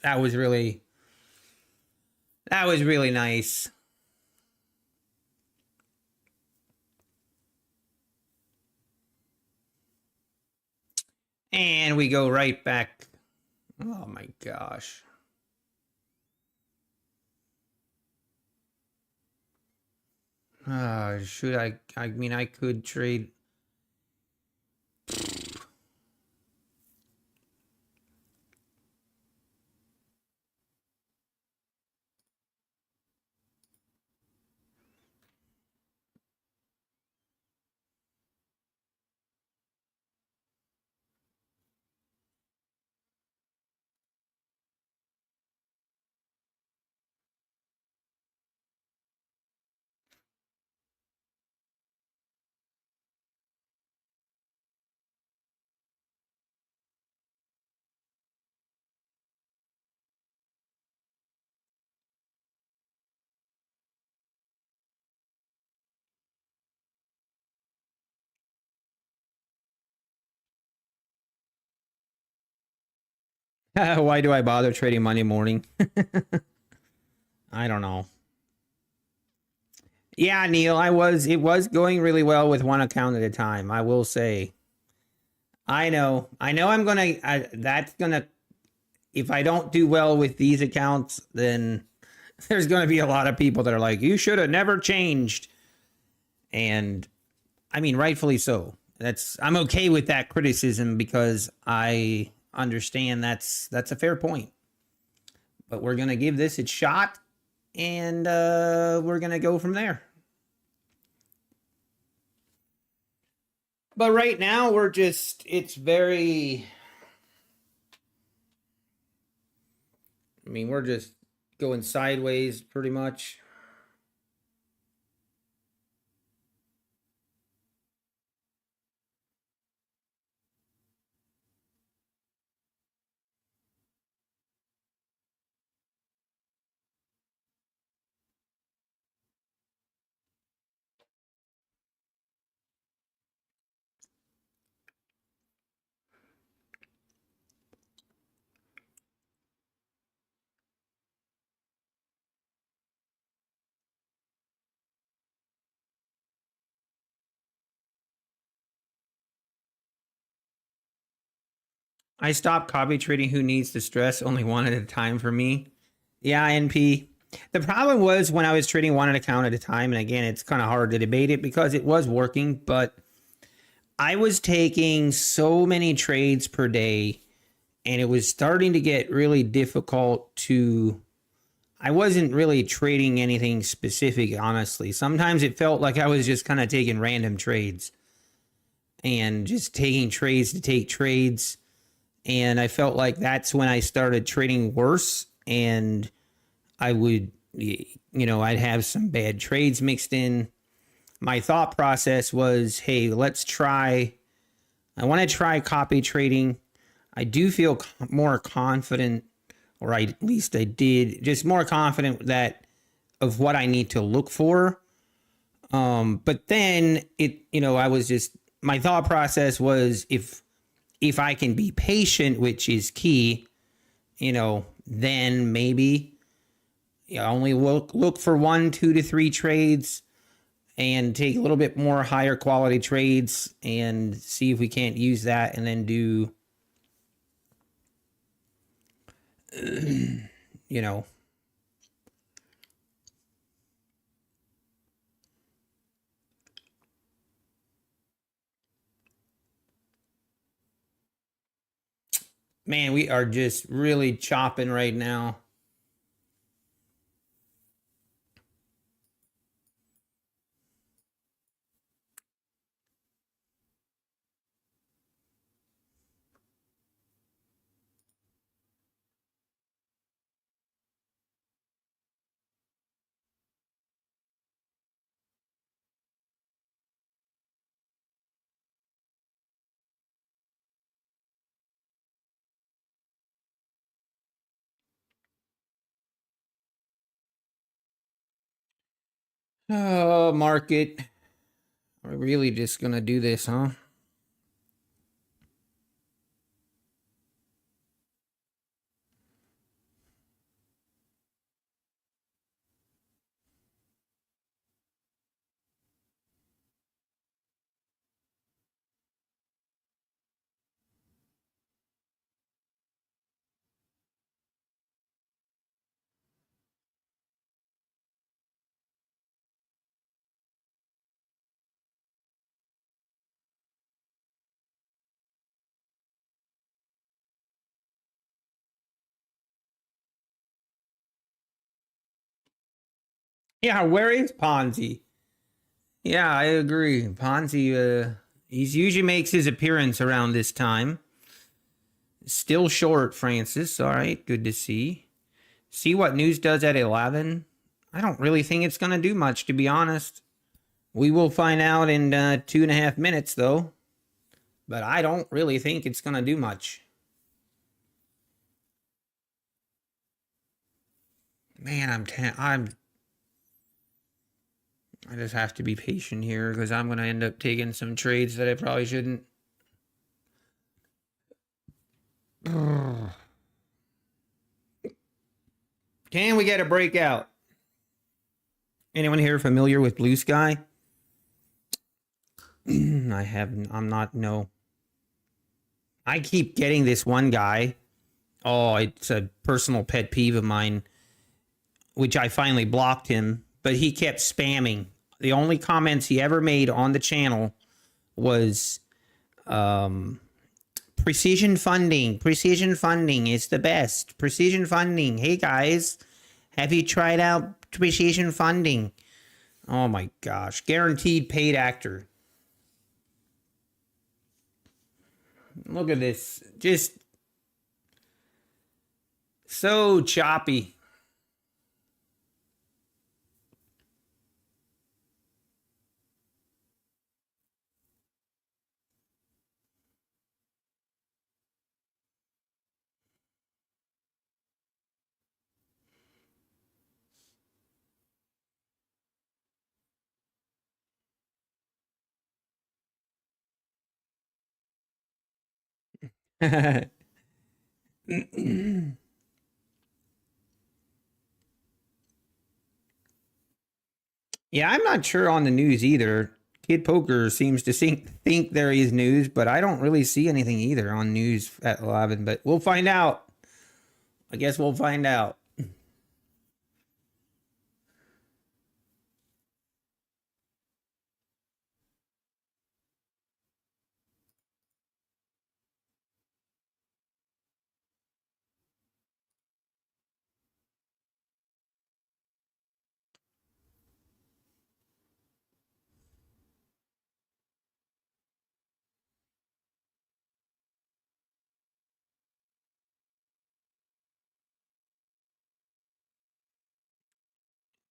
That was really nice. And we go right back. Oh my gosh. Should I mean, I could trade. Why do I bother trading Monday morning? I don't know. Yeah, Neil, it was going really well with one account at a time, I will say. I know that's gonna, if I don't do well with these accounts, then there's gonna be a lot of people that are like, you should have never changed. And I mean, rightfully so. I'm okay with that criticism because I understand that's a fair point. But we're gonna give this a shot, and we're gonna go from there. But right now it's very, I mean, we're just going sideways pretty much. I stopped copy trading. Who needs the stress? Only one at a time for me. Yeah, NP. The problem was when I was trading one account at a time, and again, it's kind of hard to debate it because it was working, but I was taking so many trades per day, and it was starting to get really difficult to. I wasn't really trading anything specific, honestly. Sometimes it felt like I was just kind of taking random trades and just taking trades to take trades. And I felt like that's when I started trading worse. And I would, I'd have some bad trades mixed in. My thought process was, hey, I want to try copy trading. I do feel more confident, or at least I did, just more confident that of what I need to look for. But then I was just, my thought process was if I can be patient, which is key, then maybe only look for 1, 2 to 3 trades and take a little bit more higher quality trades and see if we can't use that and then do, you know, man, we are just really chopping right now. Oh, market. We're really just going to do this, huh? Yeah, where is Ponzi? Yeah, I agree. Ponzi, he usually makes his appearance around this time. Still short, Francis. All right, good to see. See what news does at 11. I don't really think it's going to do much, to be honest. We will find out in 2.5 minutes, though. But I don't really think it's going to do much. Man, I just have to be patient here because I'm going to end up taking some trades that I probably shouldn't. Can we get a breakout? Anyone here familiar with Blue Sky? I'm not, no. I keep getting this one guy. Oh, it's a personal pet peeve of mine, which I finally blocked him, but he kept spamming. The only comments he ever made on the channel was precision funding. Precision funding is the best. Precision funding. Hey guys, have you tried out precision funding? Oh my gosh. Guaranteed paid actor. Look at this. Just so choppy. Yeah, I'm not sure on the news either. Kid Poker seems to think there is news, but I don't really see anything either on news at 11. But we'll find out. I guess we'll find out.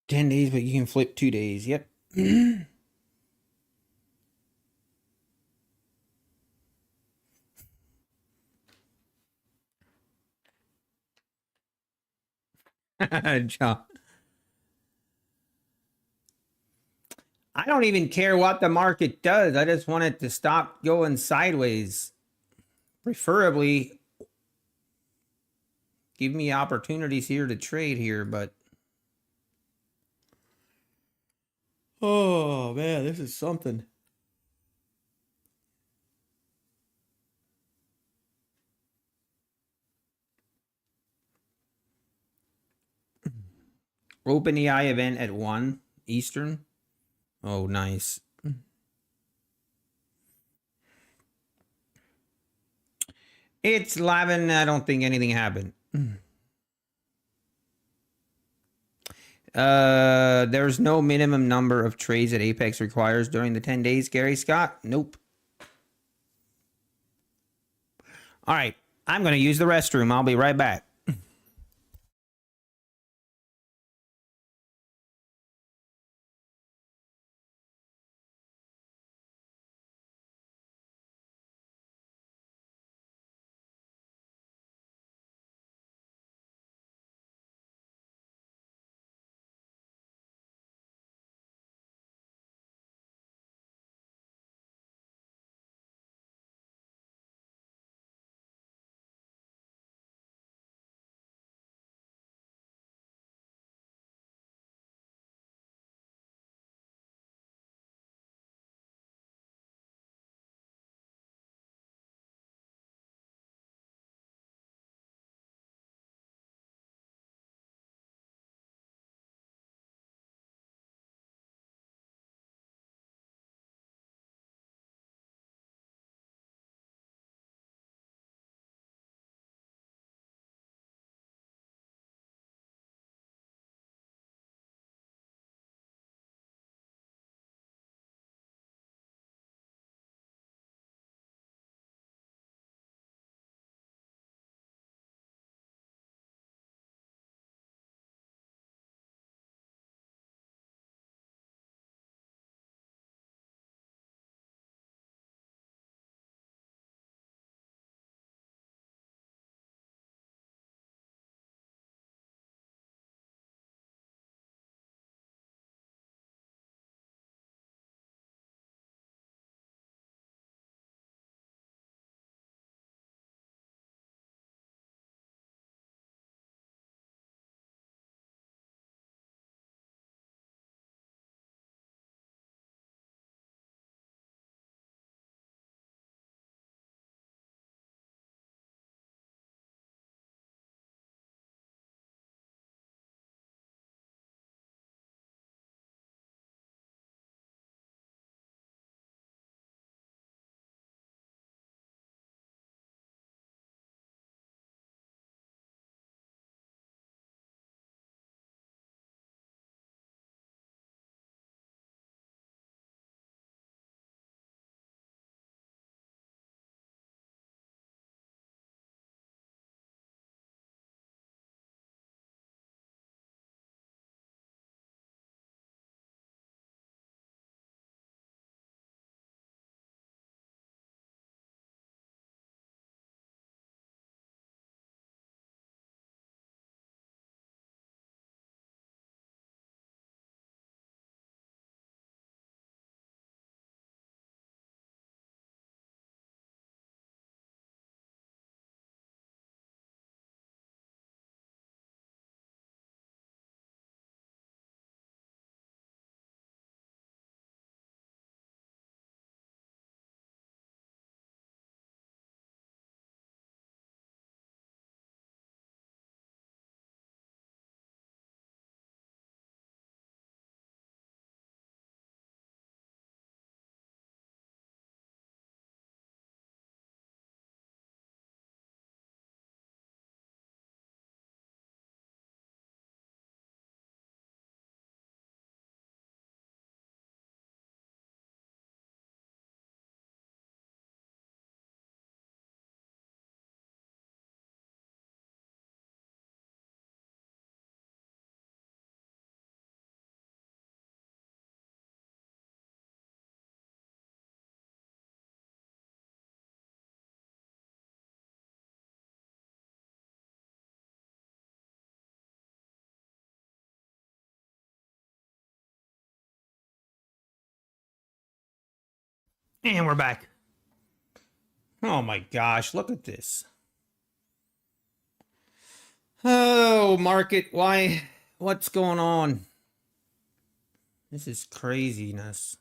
10 days, but you can flip 2 days. Yep. I don't even care what the market does. I just want it to stop going sideways. Preferably give me opportunities here to trade here, but oh man, this is something. OpenAI event at 1 Eastern. Oh, nice. It's 11. I don't think anything happened. There's no minimum number of trades that Apex requires during the 10 days, Gary Scott. Nope. All right. I'm going to use the restroom. I'll be right back. And we're back. Oh my gosh, look at this. Oh, market, why? What's going on? This is craziness.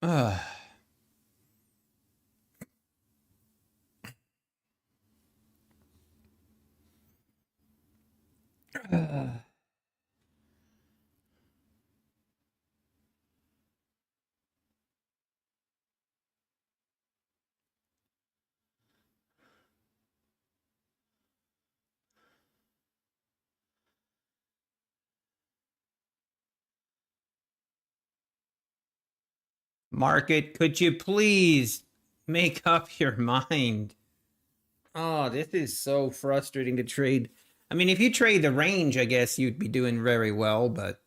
Uh. Market, could you please make up your mind? Oh, this is so frustrating to trade. I mean, if you trade the range, I guess you'd be doing very well, but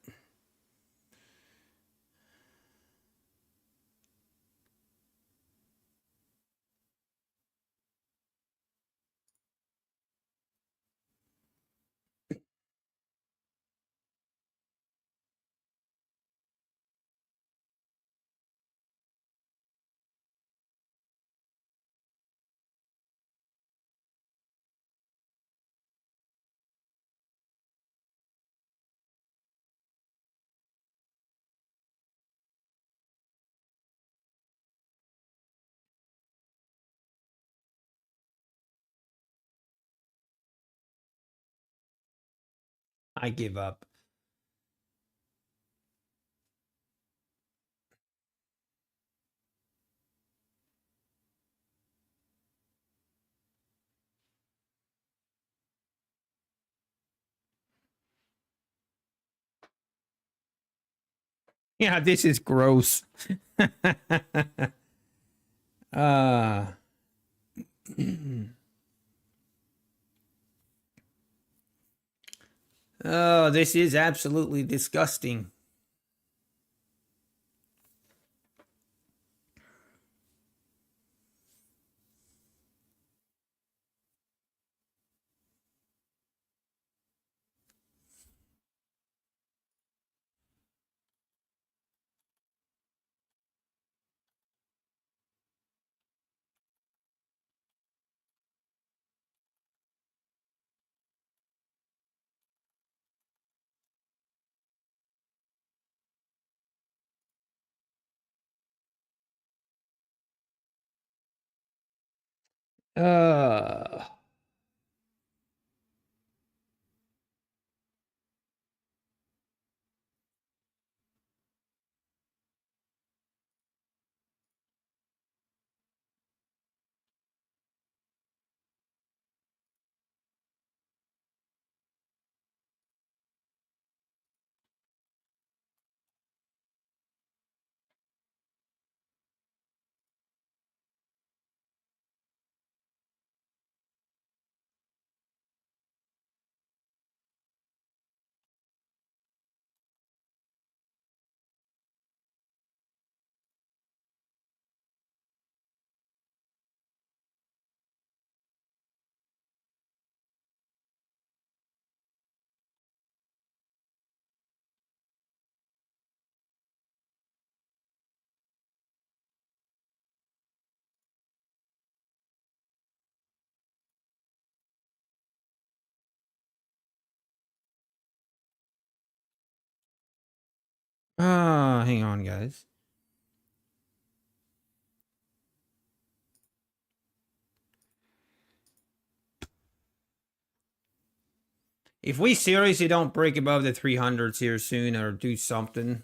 I give up. Yeah, this is gross. uh Oh, this is absolutely disgusting. Uh hang on, guys. If we seriously don't break above the 300s here soon or do something,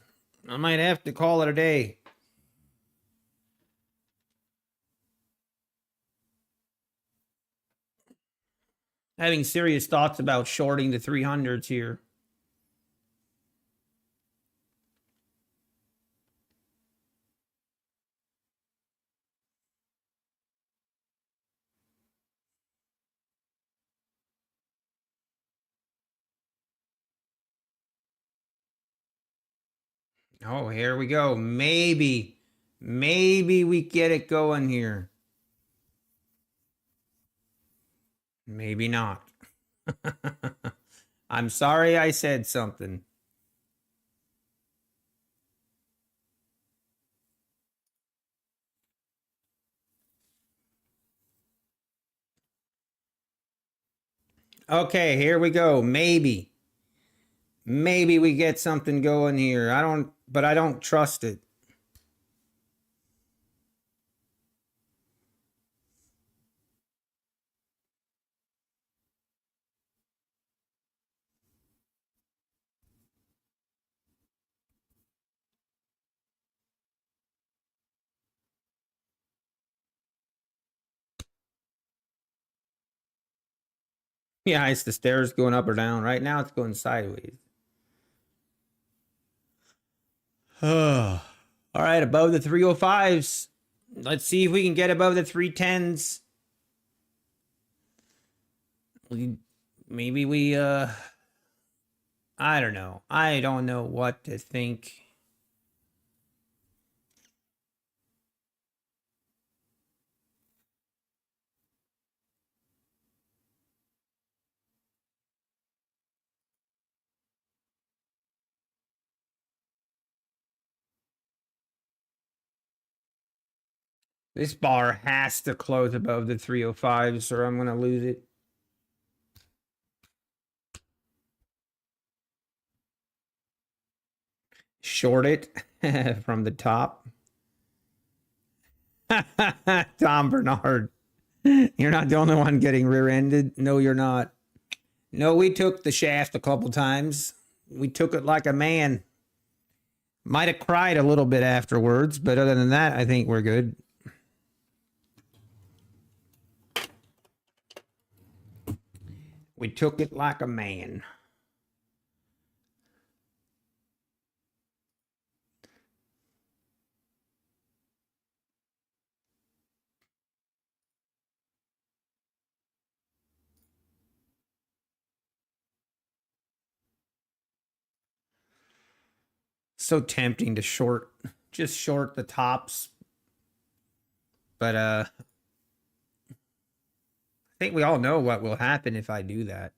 I might have to call it a day. Having serious thoughts about shorting the 300s here. Oh, here we go. Maybe we get it going here. Maybe not. I'm sorry I said something. Okay, here we go. Maybe. Maybe we get something going here. But I don't trust it. Yeah, it's the stairs going up or down. Right now it's going sideways. All right, above the 305s. Let's see if we can get above the 310s. Maybe we I don't know. I don't know what to think. This bar has to close above the 305s or I'm going to lose it. Short it from the top. Tom Bernard. You're not the only one getting rear-ended. No, you're not. No, we took the shaft a couple times. We took it like a man. Might have cried a little bit afterwards, but other than that, I think we're good. We took it like a man. So tempting to just short the tops. But I think we all know what will happen if I do that.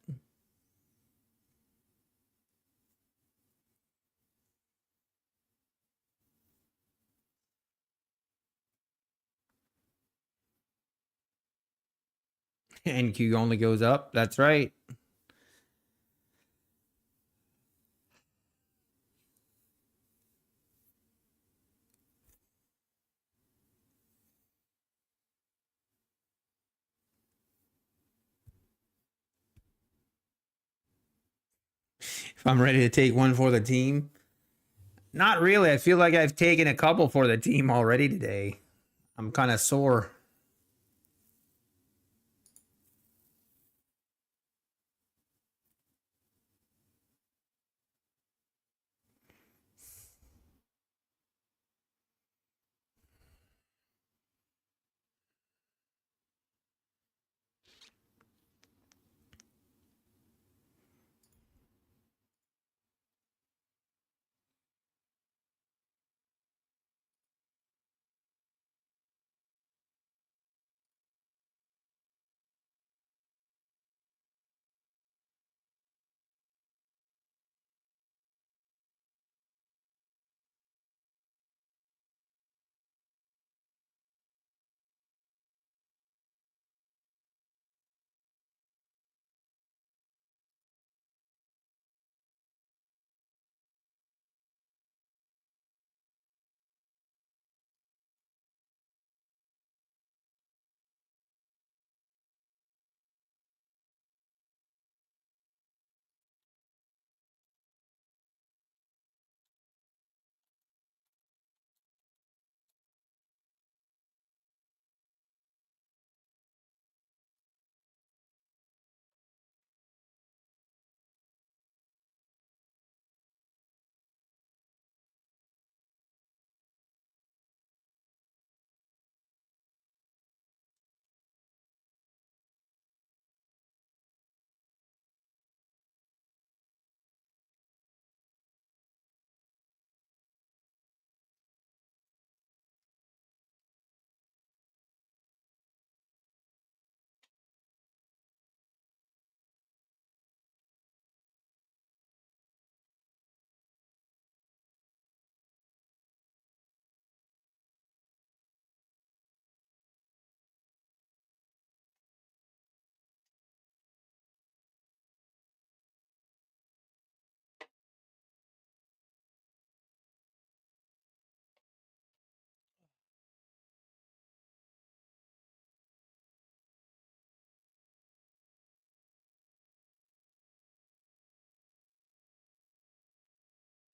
NQ only goes up. That's right. If I'm ready to take one for the team. Not really. I feel like I've taken a couple for the team already today. I'm kind of sore.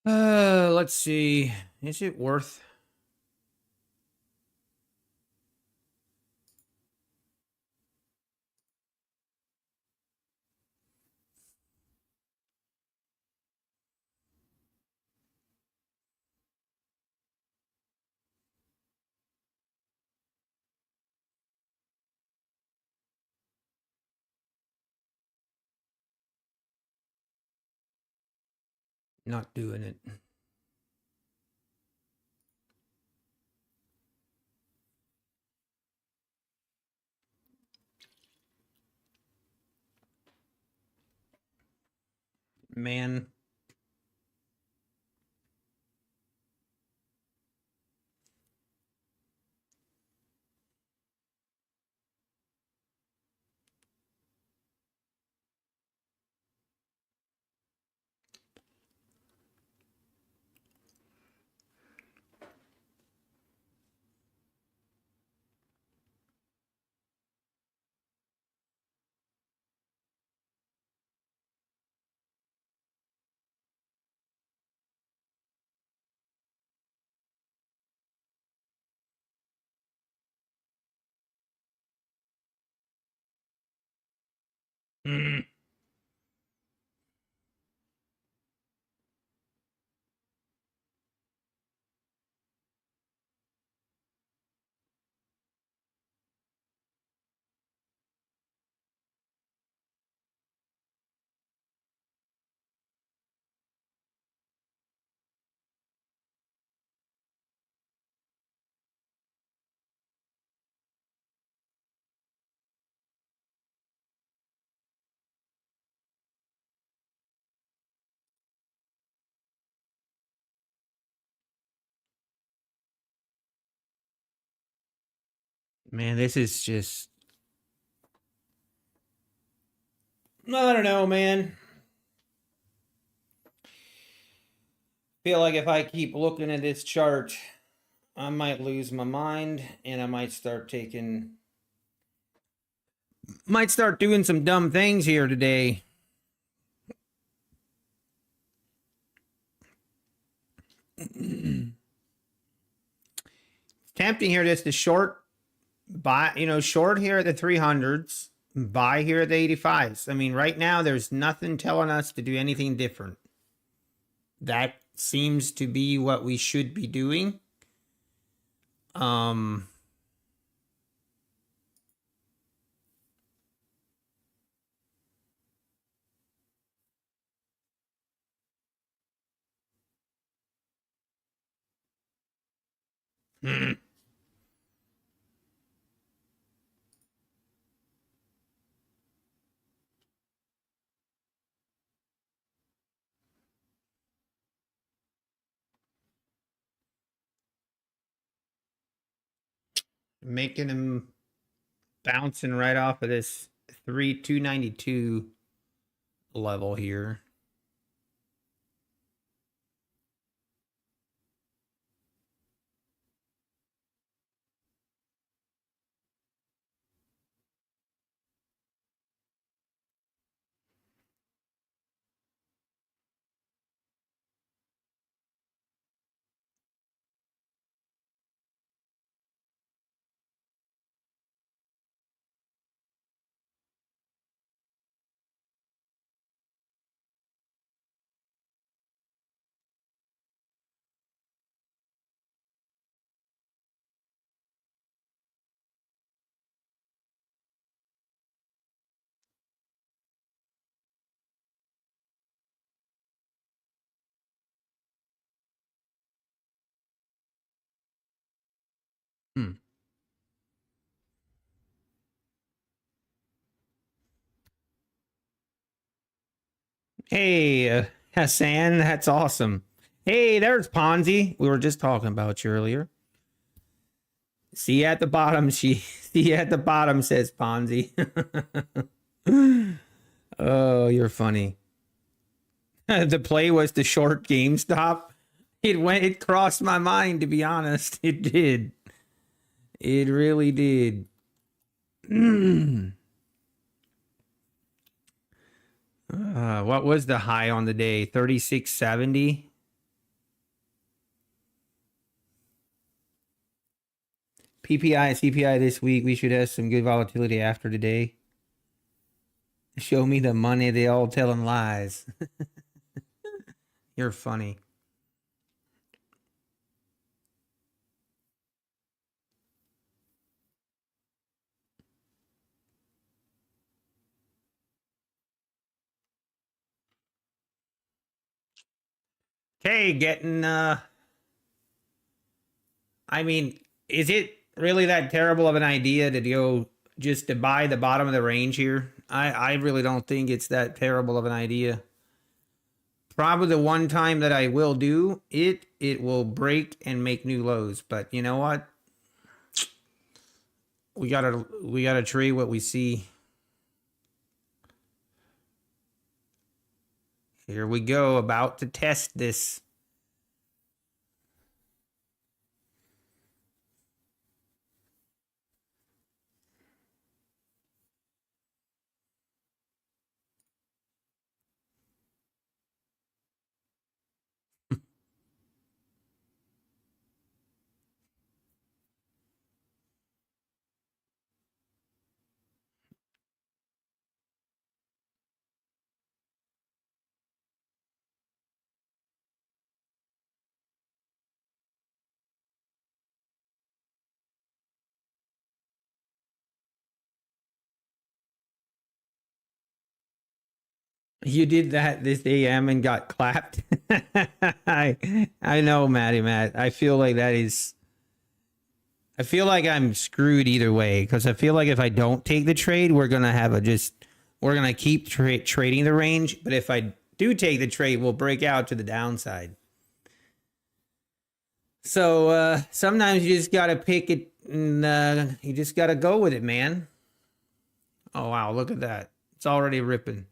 Let's see. Is it worth? Not doing it. Man. Mm. Man, this is just, I don't know, man. Feel like if I keep looking at this chart, I might lose my mind and I might start doing some dumb things here today. Tempting here just to short, buy, short here at the 300s, buy here at the 85s. I mean, right now there's nothing telling us to do anything different. That seems to be what we should be doing. Making him bouncing right off of this 292 level here. Hey, Hassan, that's awesome. Hey, there's Ponzi. We were just talking about you earlier. See you at the bottom. See you at the bottom, says Ponzi. Oh, you're funny. The play was to short GameStop. It crossed my mind, to be honest. It did. It really did. What was the high on the day? 36.70. PPI and CPI this week. We should have some good volatility after today. Show me the money. They all telling lies. You're funny. Okay, getting I mean, is it really that terrible of an idea to go just to buy the bottom of the range here? I really don't think it's that terrible of an idea. Probably the one time that I will do it, it will break and make new lows. But you know what? We gotta trade what we see. Here we go, about to test this. You did that this AM and got clapped. I know, Matt. I feel like that is. I feel like I'm screwed either way because I feel like if I don't take the trade, we're gonna have a just. We're gonna keep trading the range, but if I do take the trade, we'll break out to the downside. So sometimes you just gotta pick it, and you just gotta go with it, man. Oh wow, look at that! It's already ripping.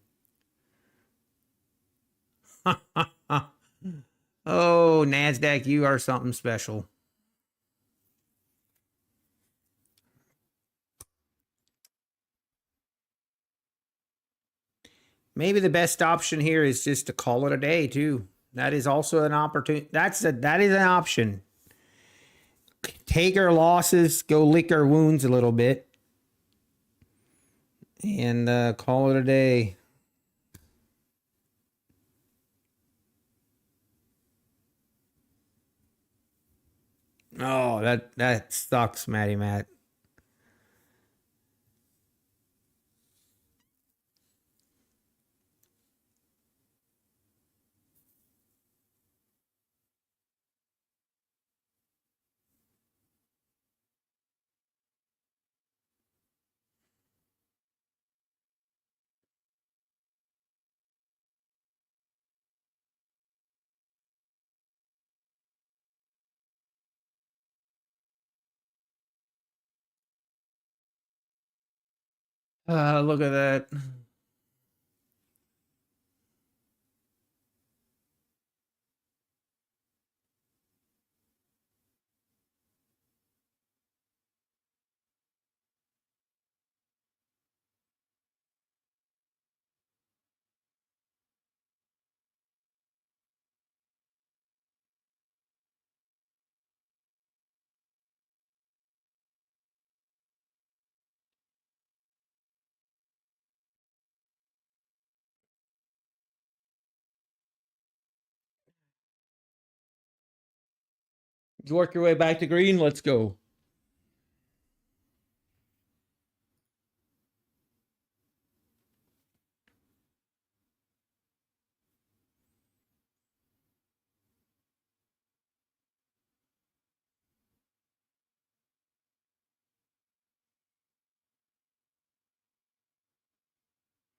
Oh, NASDAQ, you are something special. Maybe the best option here is just to call it a day too. That is also an opportunity. That is an option. Take our losses, go lick our wounds a little bit, and call it a day. Oh, that sucks, Matt. Look at that. You work your way back to green. Let's go.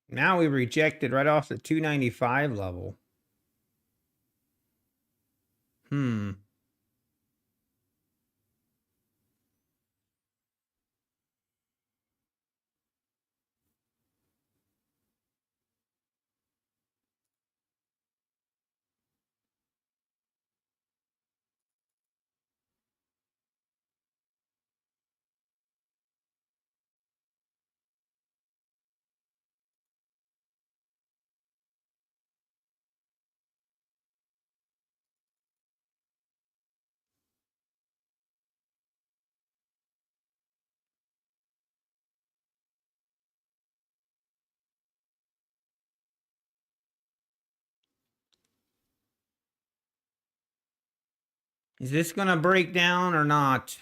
Now we rejected right off the 295 level. Hmm. Is this going to break down or not?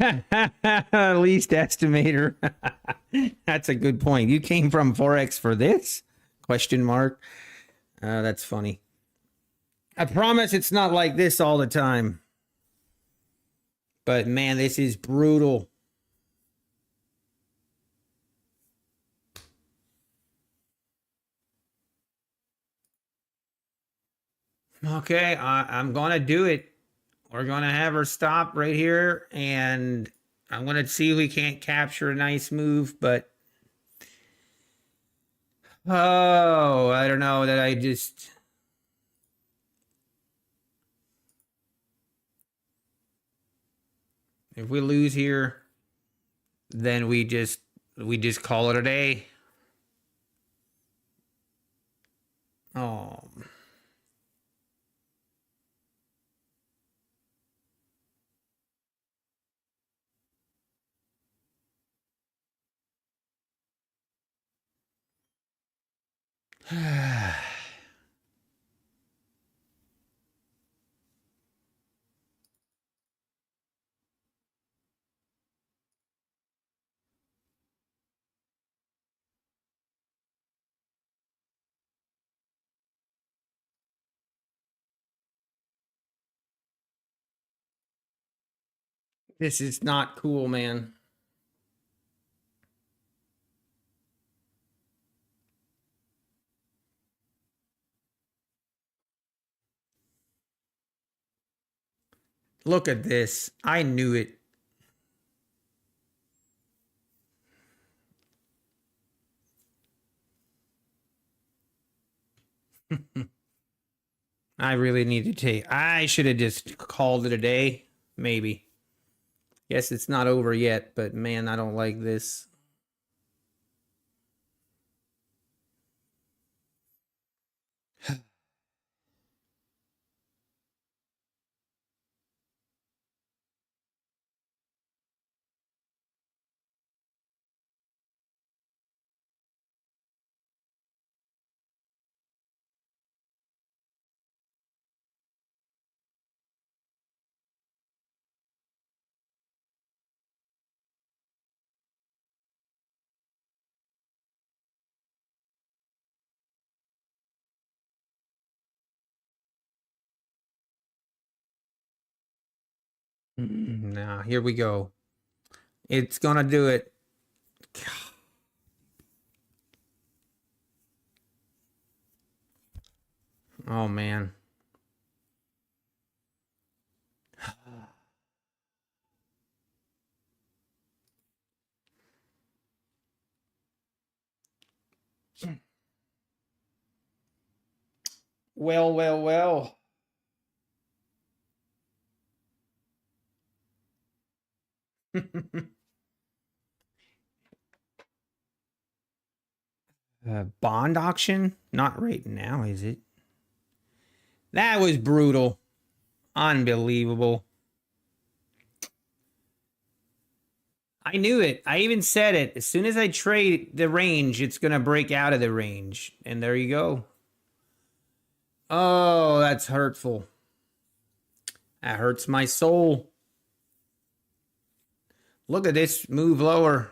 Least estimator. That's a good point. You came from Forex for this? Question mark. That's funny. I promise it's not like this all the time. But man, this is brutal. Okay, I'm going to do it. We're going to have her stop right here, and I'm going to see if we can't capture a nice move, but oh, I don't know that I just... If we lose here, then we just call it a day. Oh. This is not cool, man. Look at this. I knew it. I really need to take... I should have just called it a day. Maybe. Guess it's not over yet, but man, I don't like this. Now, here we go. It's gonna do it. Oh, man. Well, well, well. Bond auction? Not right now, is it? That was brutal. Unbelievable. I knew it. I even said it. As soon as I trade the range, it's going to break out of the range. And there you go. Oh, that's hurtful. That hurts my soul. Look at this move lower.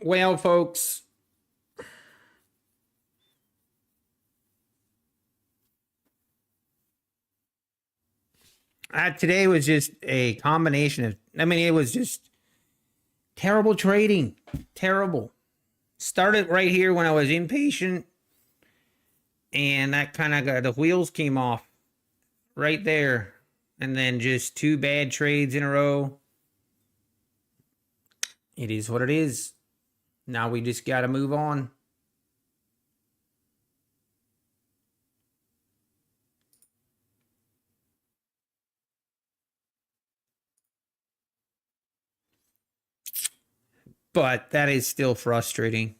Well, folks, today was just a combination of, I mean, it was just terrible trading. Terrible. Started right here when I was impatient, and that kind of got, the wheels came off right there. And then just 2 bad trades in a row. It is what it is. Now we just got to move on. But that is still frustrating.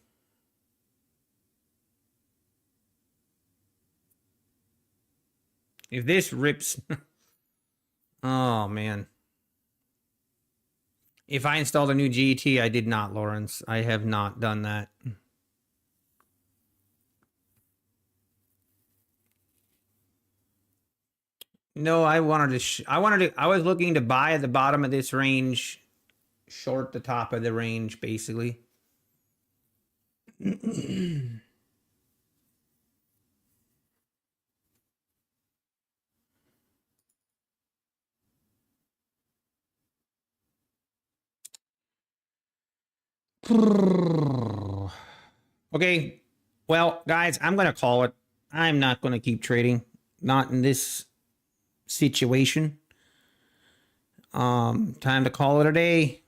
If this rips... Oh, man. If I installed a new GT, I did not, Lawrence. I have not done that. No, I was looking to buy at the bottom of this range, short the top of the range, basically. Okay, well, guys, I'm going to call it. I'm not going to keep trading. Not in this situation. Time to call it a day.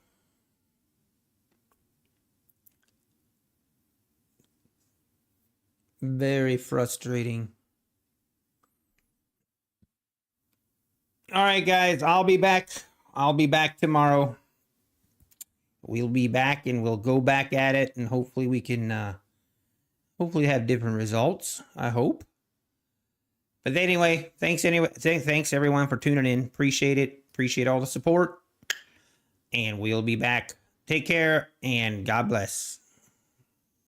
Very frustrating. All right, guys, I'll be back. I'll be back tomorrow. We'll be back and we'll go back at it, and hopefully we can hopefully have different results. I hope. But anyway, thanks everyone for tuning in. Appreciate it. Appreciate all the support. And we'll be back. Take care and God bless.